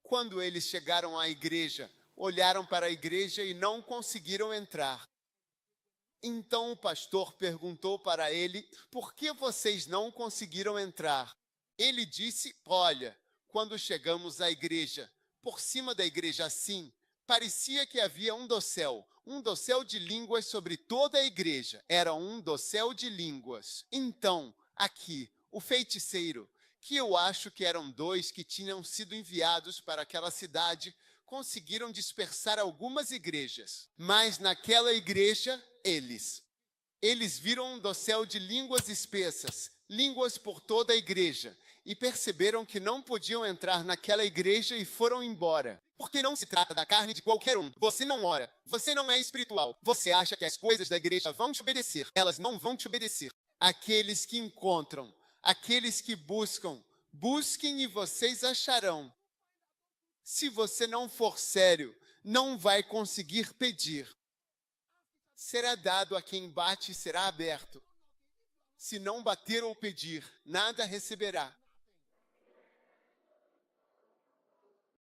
Quando eles chegaram à igreja, olharam para a igreja e não conseguiram entrar. Então o pastor perguntou para ele, por que vocês não conseguiram entrar? Ele disse: olha, quando chegamos à igreja, por cima da igreja assim, parecia que havia um dossel de línguas sobre toda a igreja. Era um dossel de línguas. Então, aqui, o feiticeiro, que eu acho que eram 2 que tinham sido enviados para aquela cidade, conseguiram dispersar algumas igrejas. Mas naquela igreja, eles viram um dossel de línguas espessas, línguas por toda a igreja, e perceberam que não podiam entrar naquela igreja e foram embora. Porque não se trata da carne de qualquer um. Você não ora, você não é espiritual. Você acha que as coisas da igreja vão te obedecer. Elas não vão te obedecer. Aqueles que encontram, aqueles que buscam, busquem e vocês acharão. Se você não for sério, não vai conseguir pedir. Será dado a quem bate e será aberto. Se não bater ou pedir, nada receberá.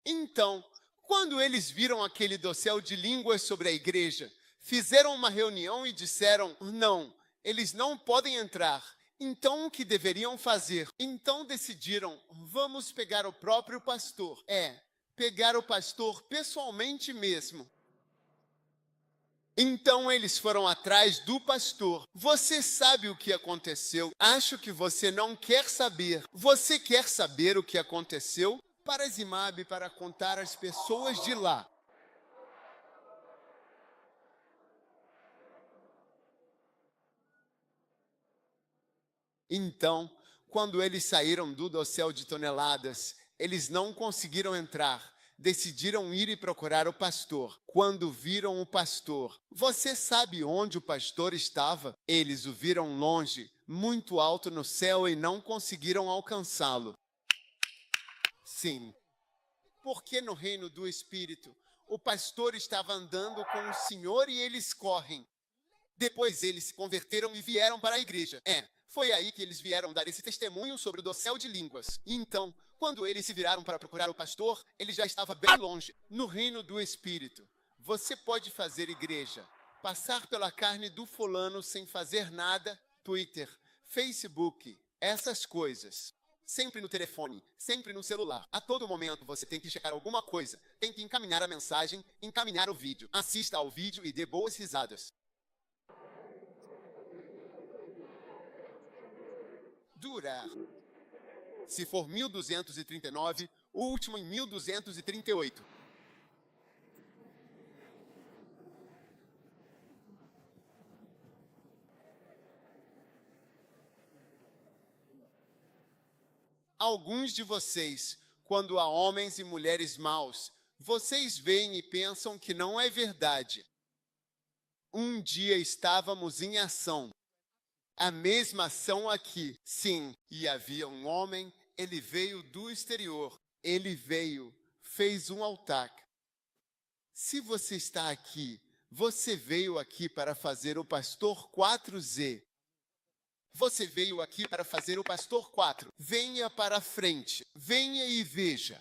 Então, quando eles viram aquele dossel de línguas sobre a igreja, fizeram uma reunião e disseram: não, eles não podem entrar. Então, o que deveriam fazer? Então decidiram: vamos pegar o próprio pastor. Pegar o pastor pessoalmente mesmo. Então eles foram atrás do pastor. Você sabe o que aconteceu? Acho que você não quer saber. Você quer saber o que aconteceu? Para Zimabe, para contar às pessoas de lá. Então, quando eles saíram do dossel de toneladas, eles não conseguiram entrar. Decidiram ir e procurar o pastor. Quando viram o pastor, você sabe onde o pastor estava? Eles o viram longe, muito alto no céu, e não conseguiram alcançá-lo. Sim, porque no reino do Espírito, o pastor estava andando com o Senhor e eles correm. Depois eles se converteram e vieram para a igreja. Foi aí que eles vieram dar esse testemunho sobre o dossel de línguas. E então, quando eles se viraram para procurar o pastor, ele já estava bem longe. No reino do Espírito, você pode fazer igreja, passar pela carne do fulano sem fazer nada, Twitter, Facebook, essas coisas. Sempre no telefone, sempre no celular. A todo momento você tem que checar alguma coisa, tem que encaminhar a mensagem, encaminhar o vídeo. Assista ao vídeo e dê boas risadas. Durar. Se for 1239, o último em 1238. Alguns de vocês, quando há homens e mulheres maus, vocês veem e pensam que não é verdade. Um dia estávamos em ação. A mesma ação aqui. Sim, e havia um homem, ele veio do exterior. Ele veio, fez um altar. Se você está aqui, você veio aqui para fazer o pastor 4Z. Você veio aqui para fazer o pastor 4. Venha para a frente. Venha e veja.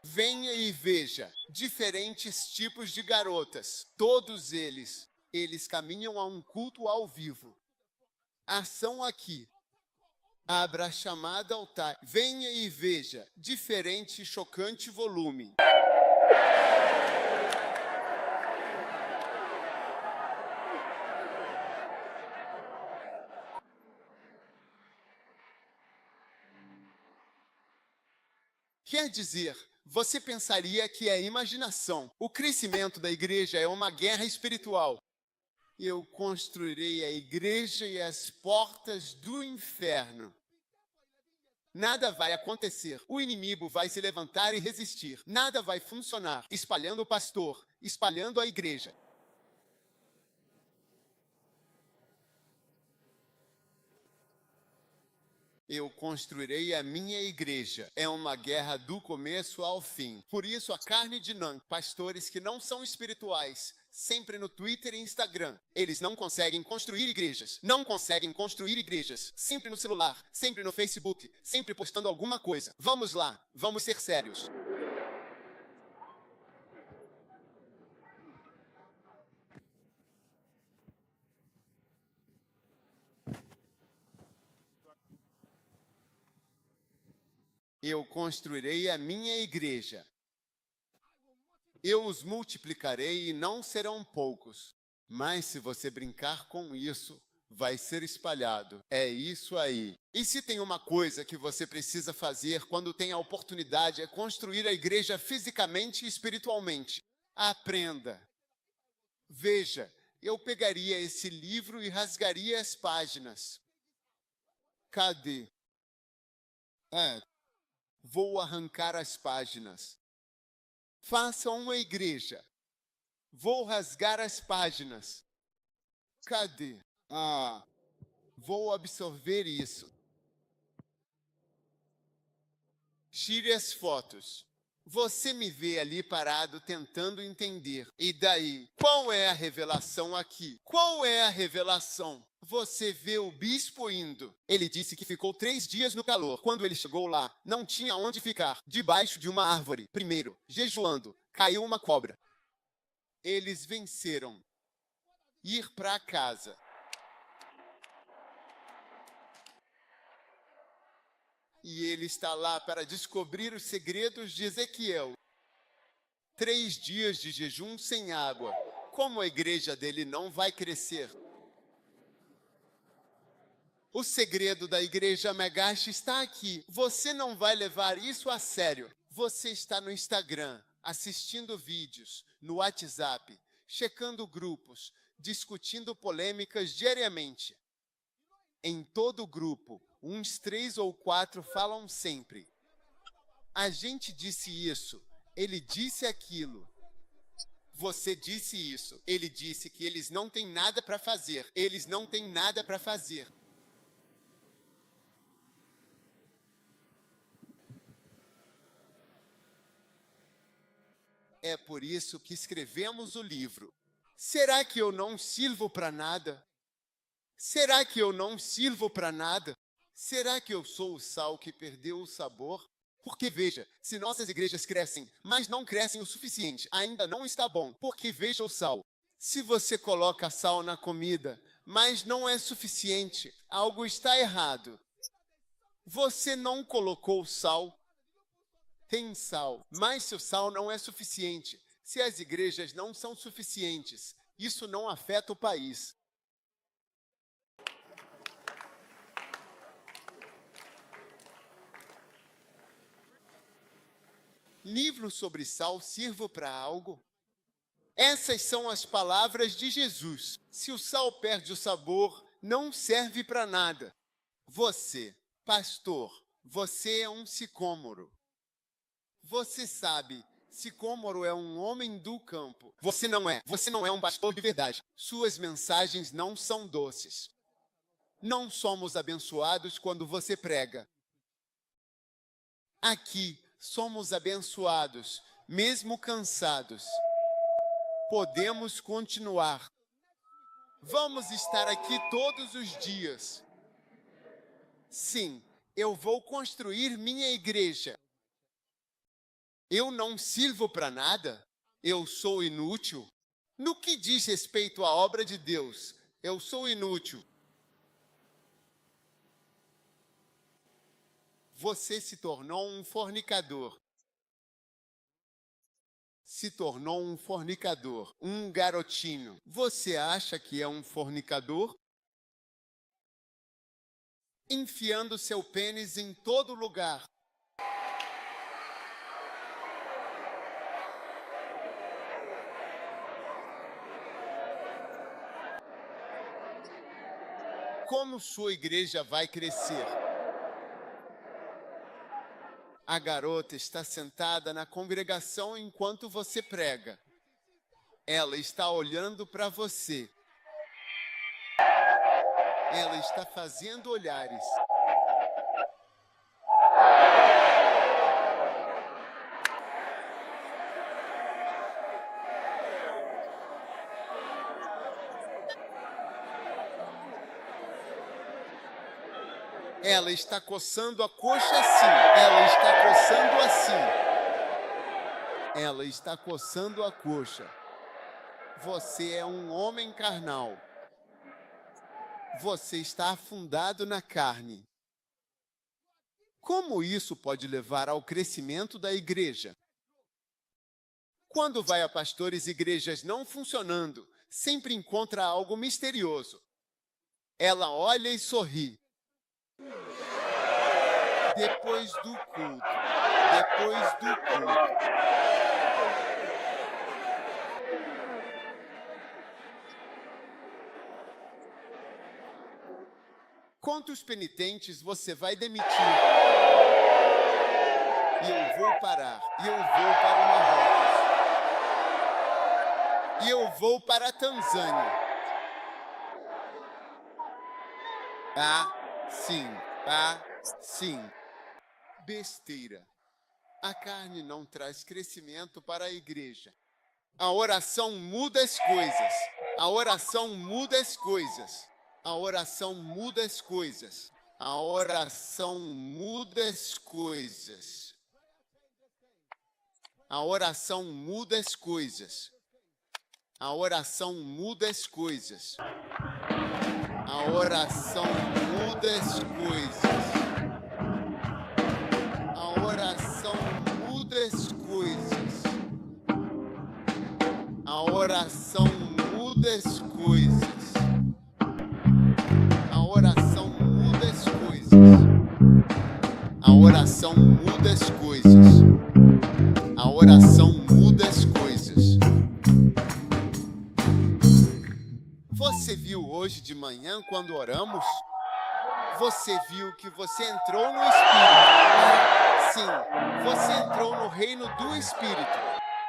Venha e veja diferentes tipos de garotas. Todos eles caminham a um culto ao vivo. Ação aqui. Abra a chamada altar. Venha e veja diferente e chocante volume. Quer dizer, você pensaria que é imaginação. O crescimento da igreja é uma guerra espiritual. Eu construirei a igreja e as portas do inferno. Nada vai acontecer. O inimigo vai se levantar e resistir. Nada vai funcionar. Espalhando o pastor, espalhando a igreja. Eu construirei a minha igreja. É uma guerra do começo ao fim. Por isso, a carne de Nan, pastores que não são espirituais, sempre no Twitter e Instagram, eles não conseguem construir igrejas. Não conseguem construir igrejas. Sempre no celular, sempre no Facebook, sempre postando alguma coisa. Vamos lá, vamos ser sérios. Eu construirei a minha igreja. Eu os multiplicarei e não serão poucos. Mas se você brincar com isso, vai ser espalhado. É isso aí. E se tem uma coisa que você precisa fazer quando tem a oportunidade, é construir a igreja fisicamente e espiritualmente. Aprenda. Veja, eu pegaria esse livro e rasgaria as páginas. Cadê? Vou arrancar as páginas. Faça uma igreja. Vou rasgar as páginas. Cadê? Vou absorver isso. Tire as fotos. Você me vê ali parado tentando entender. E daí? Qual é a revelação aqui? Qual é a revelação? Você vê o bispo indo. Ele disse que ficou 3 dias no calor. Quando ele chegou lá, não tinha onde ficar. Debaixo de uma árvore. Primeiro, jejuando, caiu uma cobra. Eles venceram. Ir para casa. E ele está lá para descobrir os segredos de Ezequiel. 3 dias de jejum sem água. Como a igreja dele não vai crescer? O segredo da igreja Megaste está aqui. Você não vai levar isso a sério. Você está no Instagram, assistindo vídeos, no WhatsApp, checando grupos, discutindo polêmicas diariamente. Em todo grupo, uns 3 ou 4 falam sempre. A gente disse isso, ele disse aquilo. Você disse isso, ele disse que eles não têm nada para fazer. Eles não têm nada para fazer. É por isso que escrevemos o livro. Será que eu não sirvo para nada? Será que eu não sirvo para nada? Será que eu sou o sal que perdeu o sabor? Porque veja, se nossas igrejas crescem, mas não crescem o suficiente, ainda não está bom. Porque veja o sal. Se você coloca sal na comida, mas não é suficiente, algo está errado. Você não colocou sal. Tem sal, mas se o sal não é suficiente, se as igrejas não são suficientes, isso não afeta o país. Livro sobre sal sirva para algo? Essas são as palavras de Jesus. Se o sal perde o sabor, não serve para nada. Você, pastor, você é um sicômoro. Você sabe, sicômoro é um homem do campo. Você não é um pastor de verdade. Suas mensagens não são doces. Não somos abençoados quando você prega. Aqui, somos abençoados, mesmo cansados. Podemos continuar. Vamos estar aqui todos os dias. Sim, eu vou construir minha igreja. Eu não sirvo para nada? Eu sou inútil? No que diz respeito à obra de Deus, eu sou inútil. Você se tornou um fornicador. Se tornou um fornicador, um garotinho. Você acha que é um fornicador? Enfiando seu pênis em todo lugar. Como sua igreja vai crescer? A garota está sentada na congregação enquanto você prega. Ela está olhando para você. Ela está fazendo olhares. Ela está coçando a coxa assim. Ela está coçando assim. Ela está coçando a coxa. Você é um homem carnal. Você está afundado na carne. Como isso pode levar ao crescimento da igreja? Quando vai a pastores e igrejas não funcionando, sempre encontra algo misterioso. Ela olha e sorri. Depois do culto. Depois do culto. Quantos penitentes você vai demitir? E eu vou parar. E eu vou para o Marrocos. E eu vou para a Tanzânia. Sim. Sim. Besteira. A carne não traz crescimento para a igreja. A oração muda as coisas. A oração muda as coisas. A oração muda as coisas. A oração muda as coisas. A oração muda as coisas. A oração muda as coisas. A oração muda as coisas. A oração muda as coisas. A oração muda as coisas. A oração muda as coisas. A oração muda as coisas. A oração muda as coisas. Você viu hoje de manhã quando oramos? Você viu que você entrou no Espírito. Sim, você entrou no reino do Espírito.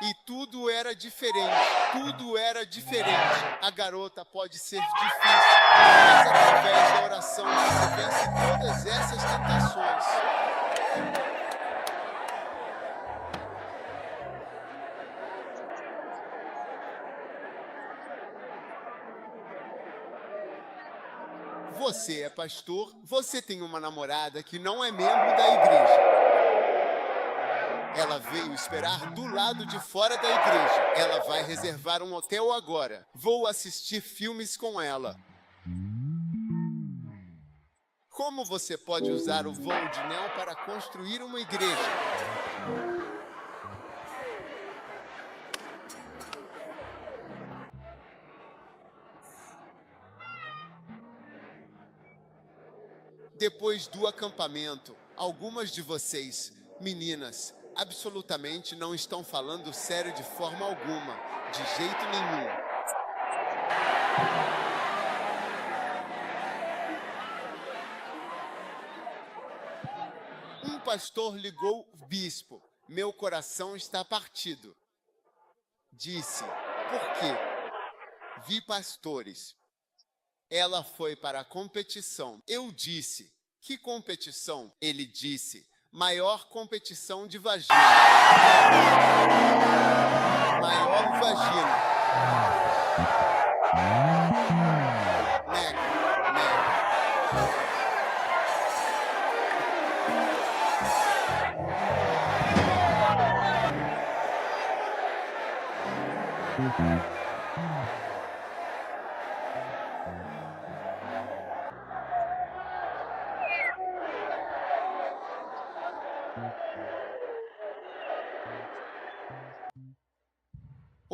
E tudo era diferente. Tudo era diferente. A garota pode ser difícil, mas através da oração você vence todas essas tentações. Você é pastor, você tem uma namorada que não é membro da igreja. Ela veio esperar do lado de fora da igreja. Ela vai reservar um hotel agora. Vou assistir filmes com ela. Como você pode usar o voo de Neo para construir uma igreja? Depois do acampamento, algumas de vocês, meninas, absolutamente não estão falando sério de forma alguma, de jeito nenhum. Um pastor ligou o bispo. Meu coração está partido. Disse, por quê? Vi pastores. Ela foi para a competição. Eu disse, que competição? Ele disse, maior competição de vagina. Maior vagina. Nego.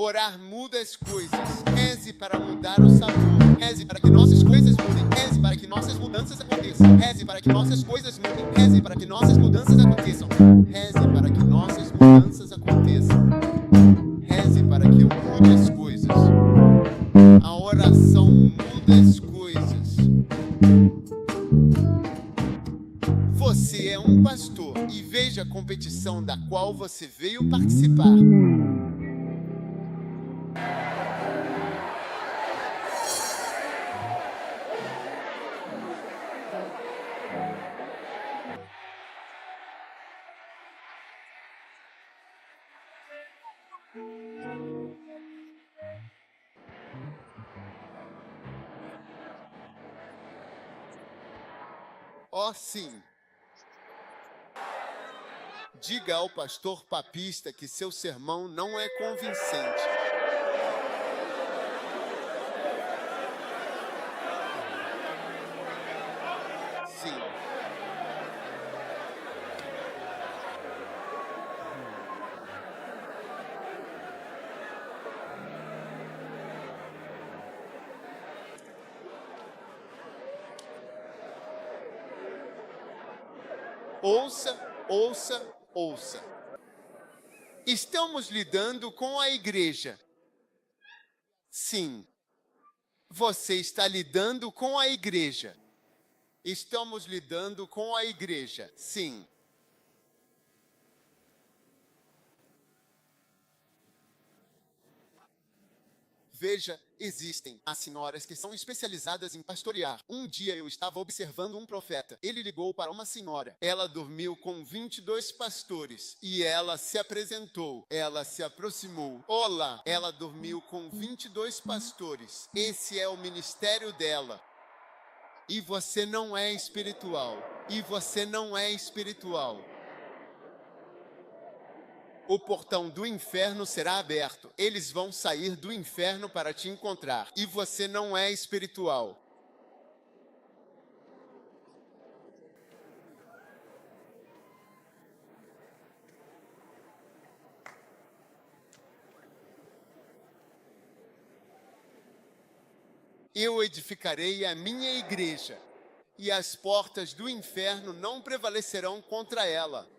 Orar muda as coisas. Reze para mudar o sabor. Reze para que nossas coisas mudem. Reze para que nossas mudanças aconteçam. Reze para que nossas coisas mudem. Reze para que nossas mudanças aconteçam. Reze para que nossas mudanças aconteçam. Reze para que eu mude as coisas. A oração muda as coisas. Você é um pastor e veja a competição da qual você veio participar. Oh, sim. Diga ao pastor papista que seu sermão não é convincente. Sim. Ouça, ouça, ouça. Estamos lidando com a igreja. Sim, você está lidando com a igreja. Estamos lidando com a igreja. Sim. Veja, existem as senhoras que são especializadas em pastorear. Um dia eu estava observando um profeta. Ele ligou para uma senhora. Ela dormiu com 22 pastores. E ela se apresentou. Ela se aproximou. Olá! Ela dormiu com 22 pastores. Esse é o ministério dela. E você não é espiritual. E você não é espiritual. O portão do inferno será aberto. Eles vão sair do inferno para te encontrar. E você não é espiritual. Eu edificarei a minha igreja, e as portas do inferno não prevalecerão contra ela.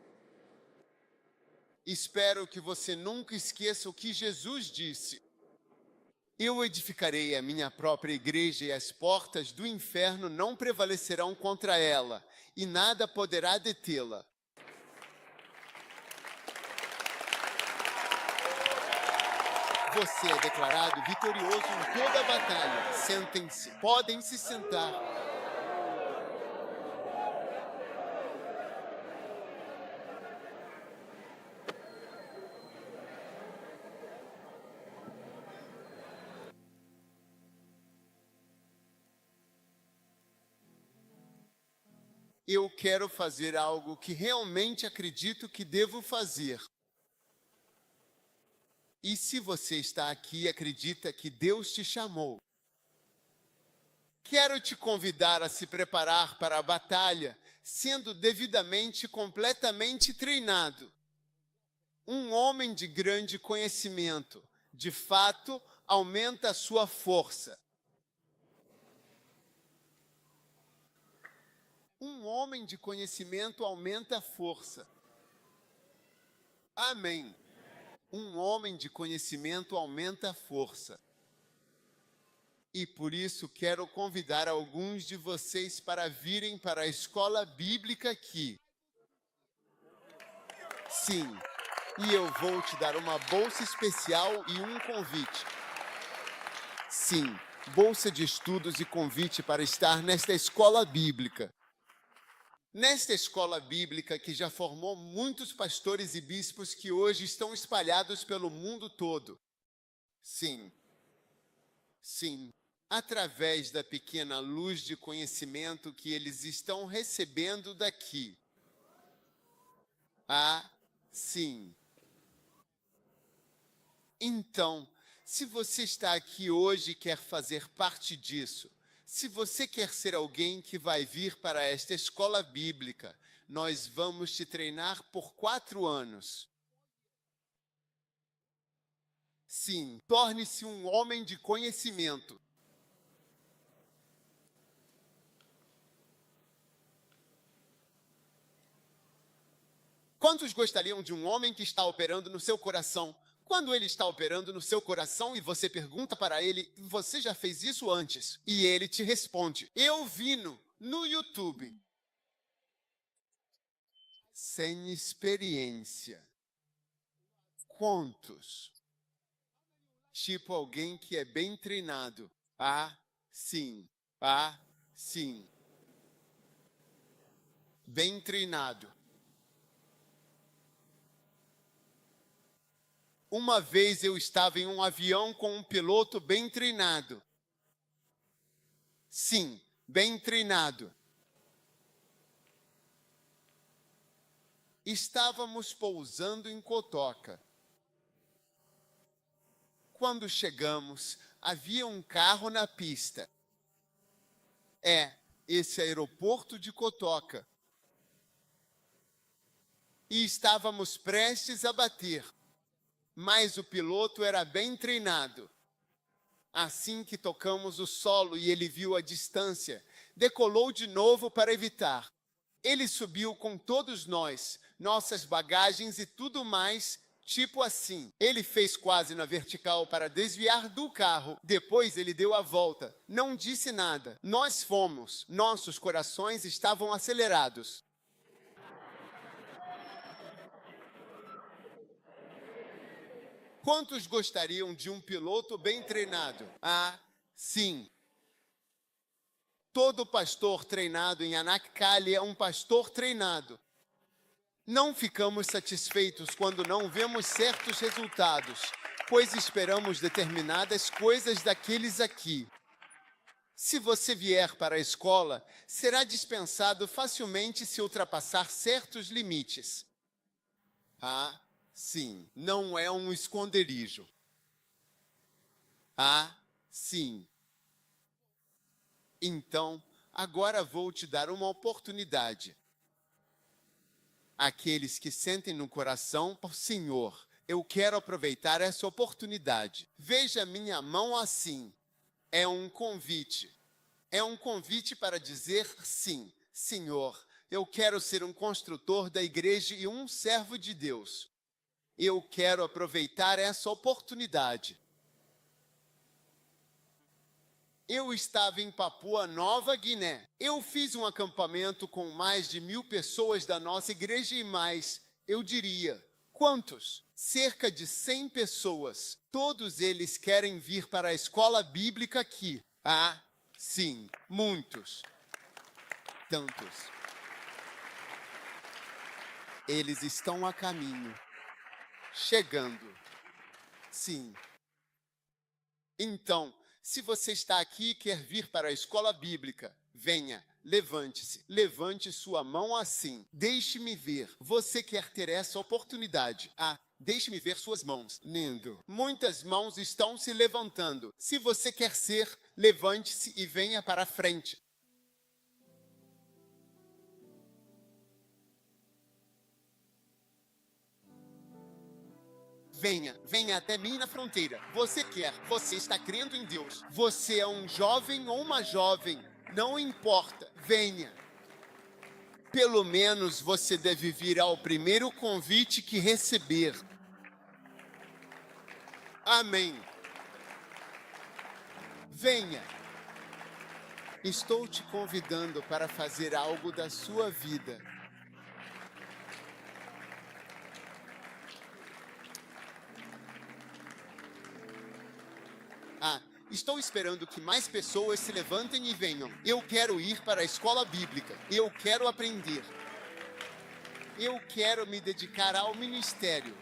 Espero que você nunca esqueça o que Jesus disse. Eu edificarei a minha própria igreja e as portas do inferno não prevalecerão contra ela, e nada poderá detê-la. Você é declarado vitorioso em toda a batalha. Sentem-se, podem se sentar. Eu quero fazer algo que realmente acredito que devo fazer. E se você está aqui e acredita que Deus te chamou, quero te convidar a se preparar para a batalha, sendo devidamente e completamente treinado. Um homem de grande conhecimento, de fato, aumenta a sua força. Um homem de conhecimento aumenta a força. Amém. Um homem de conhecimento aumenta a força. E por isso quero convidar alguns de vocês para virem para a escola bíblica aqui. Sim, e eu vou te dar uma bolsa especial e um convite. Sim, bolsa de estudos e convite para estar nesta escola bíblica. Nesta escola bíblica que já formou muitos pastores e bispos que hoje estão espalhados pelo mundo todo. Sim, sim, através da pequena luz de conhecimento que eles estão recebendo daqui. Ah, sim. Então, se você está aqui hoje e quer fazer parte disso, se você quer ser alguém que vai vir para esta escola bíblica, nós vamos te treinar por 4 anos. Sim, torne-se um homem de conhecimento. Quantos gostariam de um homem que está operando no seu coração? Quando ele está operando no seu coração e você pergunta para ele, você já fez isso antes? E ele te responde, eu vi no YouTube. Sem experiência. Quantos? Tipo alguém que é bem treinado. Ah, sim. Ah, sim. Bem treinado. Uma vez eu estava em um avião com um piloto bem treinado. Sim, bem treinado. Estávamos pousando em Cotoca. Quando chegamos, havia um carro na pista. Esse aeroporto de Cotoca. E estávamos prestes a bater. Mas o piloto era bem treinado. Assim que tocamos o solo e ele viu a distância, decolou de novo para evitar. Ele subiu com todos nós, nossas bagagens e tudo mais, tipo assim. Ele fez quase na vertical para desviar do carro. Depois ele deu a volta. Não disse nada. Nós fomos. Nossos corações estavam acelerados. Quantos gostariam de um piloto bem treinado? Ah, sim. Todo pastor treinado em Anak Kali é um pastor treinado. Não ficamos satisfeitos quando não vemos certos resultados, pois esperamos determinadas coisas daqueles aqui. Se você vier para a escola, será dispensado facilmente se ultrapassar certos limites. Ah, sim, não é um esconderijo. Ah, sim. Então, agora vou te dar uma oportunidade. Aqueles que sentem no coração, Senhor, eu quero aproveitar essa oportunidade. Veja minha mão assim. É um convite. É um convite para dizer sim. Senhor, eu quero ser um construtor da igreja e um servo de Deus. Eu quero aproveitar essa oportunidade. Eu estava em Papua Nova Guiné. Eu fiz um acampamento com mais de 1.000 pessoas da nossa igreja e mais, eu diria. Quantos? Cerca de 100 pessoas. Todos eles querem vir para a escola bíblica aqui. Ah, sim, muitos. Tantos. Eles estão a caminho. Chegando. Sim. Então, se você está aqui e quer vir para a escola bíblica, venha, levante-se, levante sua mão assim. Deixe-me ver. Você quer ter essa oportunidade. Ah, deixe-me ver suas mãos. Lindo. Muitas mãos estão se levantando. Se você quer ser, levante-se e venha para a frente. Venha até mim na fronteira. Você quer, você está crendo em Deus. Você é um jovem ou uma jovem, não importa, venha. Pelo menos você deve vir ao primeiro convite que receber. Amém. Venha. Estou te convidando para fazer algo da sua vida. Ah, estou esperando que mais pessoas se levantem e venham. Eu quero ir para a escola bíblica. Eu quero aprender. Eu quero me dedicar ao ministério.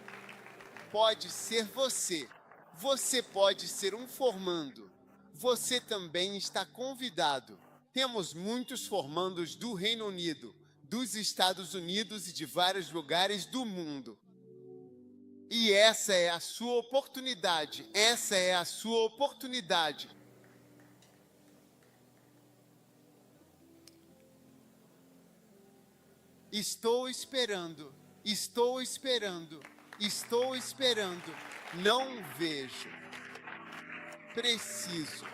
Pode ser você. Você pode ser um formando. Você também está convidado. Temos muitos formandos do Reino Unido, dos Estados Unidos e de vários lugares do mundo. E essa é a sua oportunidade. Essa é a sua oportunidade. Estou esperando. Estou esperando. Estou esperando. Não vejo. Preciso.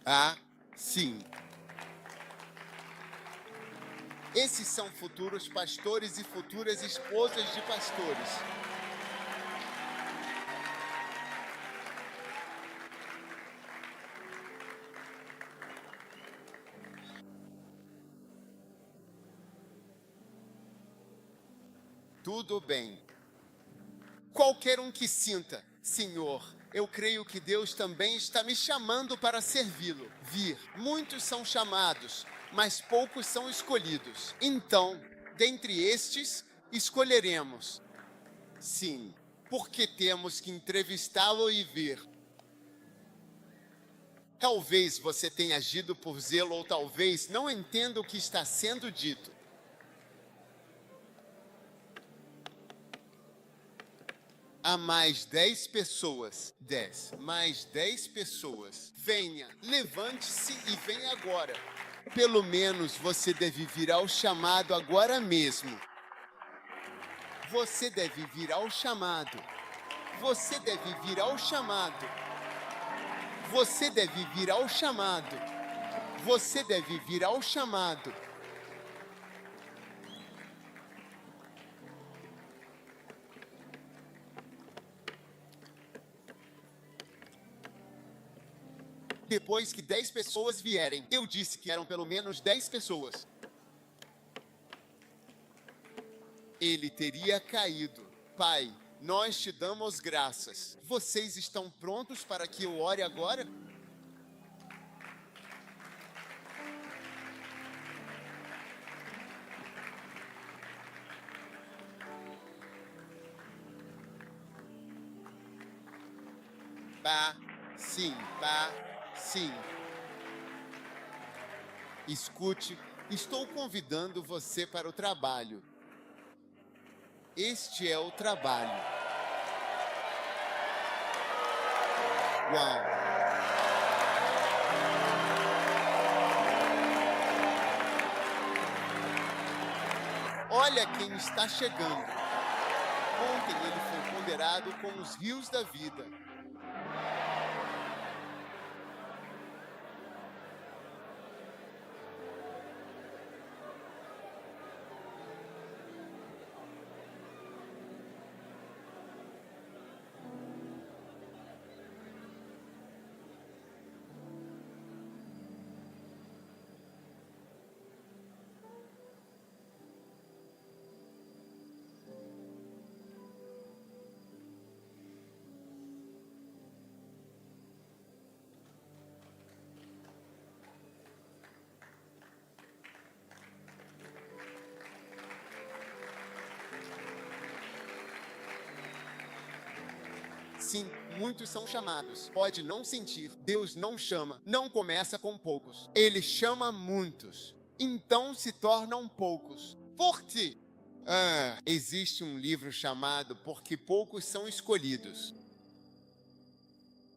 Ah, sim. Esses são futuros pastores e futuras esposas de pastores. Tudo bem. Qualquer um que sinta, Senhor, eu creio que Deus também está me chamando para servi-lo. Vir. Muitos são chamados, mas poucos são escolhidos. Então, dentre estes, escolheremos. Sim, porque temos que entrevistá-lo e ver. Talvez você tenha agido por zelo ou talvez não entenda o que está sendo dito. Há mais 10 pessoas. 10. Mais 10 pessoas. Venha, levante-se e venha agora. Pelo menos você deve vir ao chamado agora mesmo. Você deve vir ao chamado. Você deve vir ao chamado. Você deve vir ao chamado. Você deve vir ao chamado. Depois que 10 pessoas vierem, eu disse que eram pelo menos 10 pessoas. Ele teria caído. Pai, nós te damos graças. Vocês estão prontos para que eu ore agora? Pá, sim, pá, sim. Escute, estou convidando você para o trabalho. Este é o trabalho. Uau! Olha quem está chegando. Ontem ele foi ponderado com os rios da vida. Sim, muitos são chamados. Pode não sentir. Deus não chama. Não começa com poucos. Ele chama muitos. Então se tornam poucos. Por quê? Existe um livro chamado Porque Poucos São Escolhidos.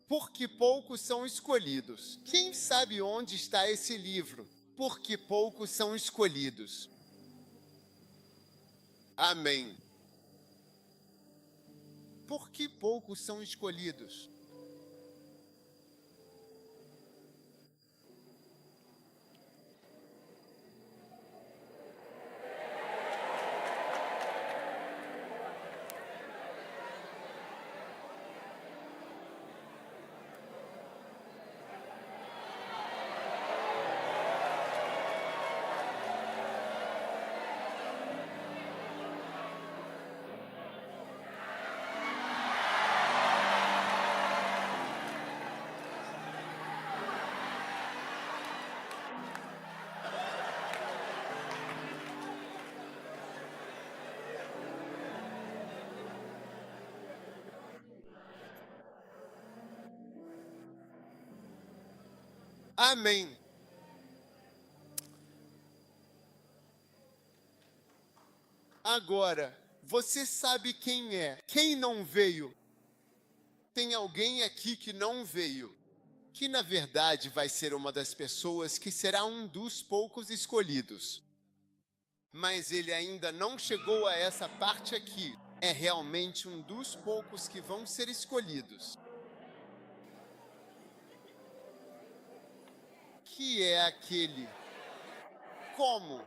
Porque poucos são escolhidos. Quem sabe onde está esse livro? Porque poucos são escolhidos. Amém. Por que poucos são escolhidos? Amém. Agora, você sabe quem é. Quem não veio? Tem alguém aqui que não veio, que na verdade vai ser uma das pessoas que será um dos poucos escolhidos. Mas ele ainda não chegou a essa parte aqui. É realmente um dos poucos que vão ser escolhidos. Que é aquele? Como?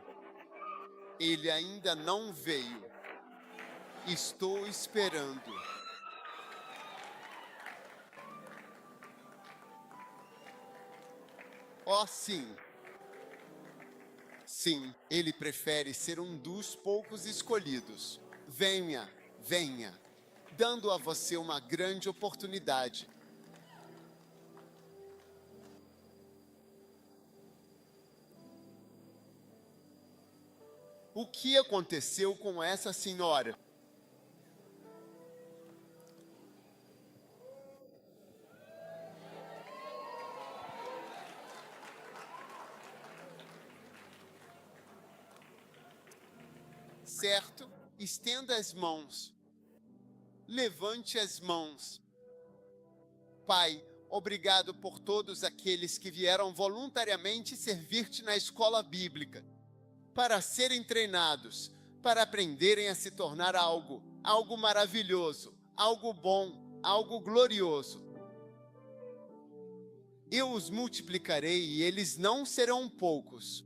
Ele ainda não veio. Estou esperando. Oh, sim. Sim, ele prefere ser um dos poucos escolhidos. Venha, venha, dando a você uma grande oportunidade. O que aconteceu com essa senhora? Certo? Estenda as mãos. Levante as mãos. Pai, obrigado por todos aqueles que vieram voluntariamente servir-te na escola bíblica, para serem treinados, para aprenderem a se tornar algo maravilhoso, algo bom, algo glorioso. Eu os multiplicarei e eles não serão poucos.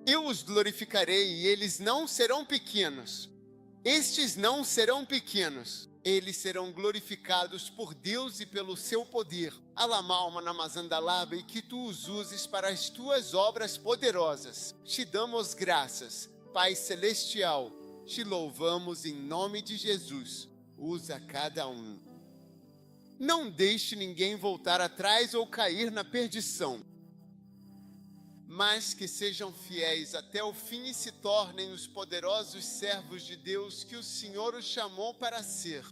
Eu os glorificarei e eles não serão pequenos. Estes não serão pequenos. Eles serão glorificados por Deus e pelo seu poder. Alamalma namazandalaba, e que tu os uses para as tuas obras poderosas. Te damos graças, Pai Celestial. Te louvamos em nome de Jesus. Usa cada um. Não deixe ninguém voltar atrás ou cair na perdição, mas que sejam fiéis até o fim e se tornem os poderosos servos de Deus que o Senhor os chamou para ser.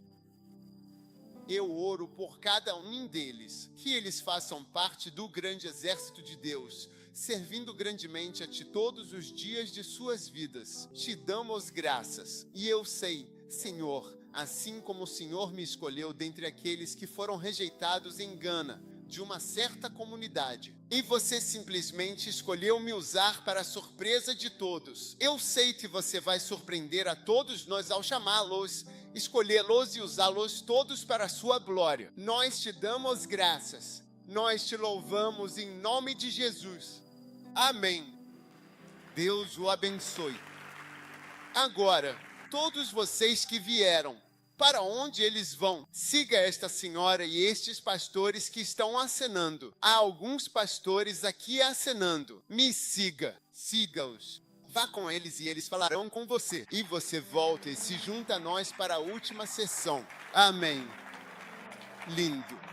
Eu oro por cada um deles, que eles façam parte do grande exército de Deus, servindo grandemente a Ti todos os dias de suas vidas. Te damos graças, e eu sei, Senhor, assim como o Senhor me escolheu dentre aqueles que foram rejeitados em Gana, de uma certa comunidade, e você simplesmente escolheu me usar para a surpresa de todos. Eu sei que você vai surpreender a todos nós ao chamá-los, escolhê-los e usá-los todos para a sua glória. Nós te damos graças, nós te louvamos em nome de Jesus. Amém. Deus o abençoe. Agora, todos vocês que vieram, para onde eles vão? Siga esta senhora e estes pastores que estão acenando. Há alguns pastores aqui acenando. Me siga. Siga-os. Vá com eles e eles falarão com você. E você volta e se junta a nós para a última sessão. Amém. Lindo.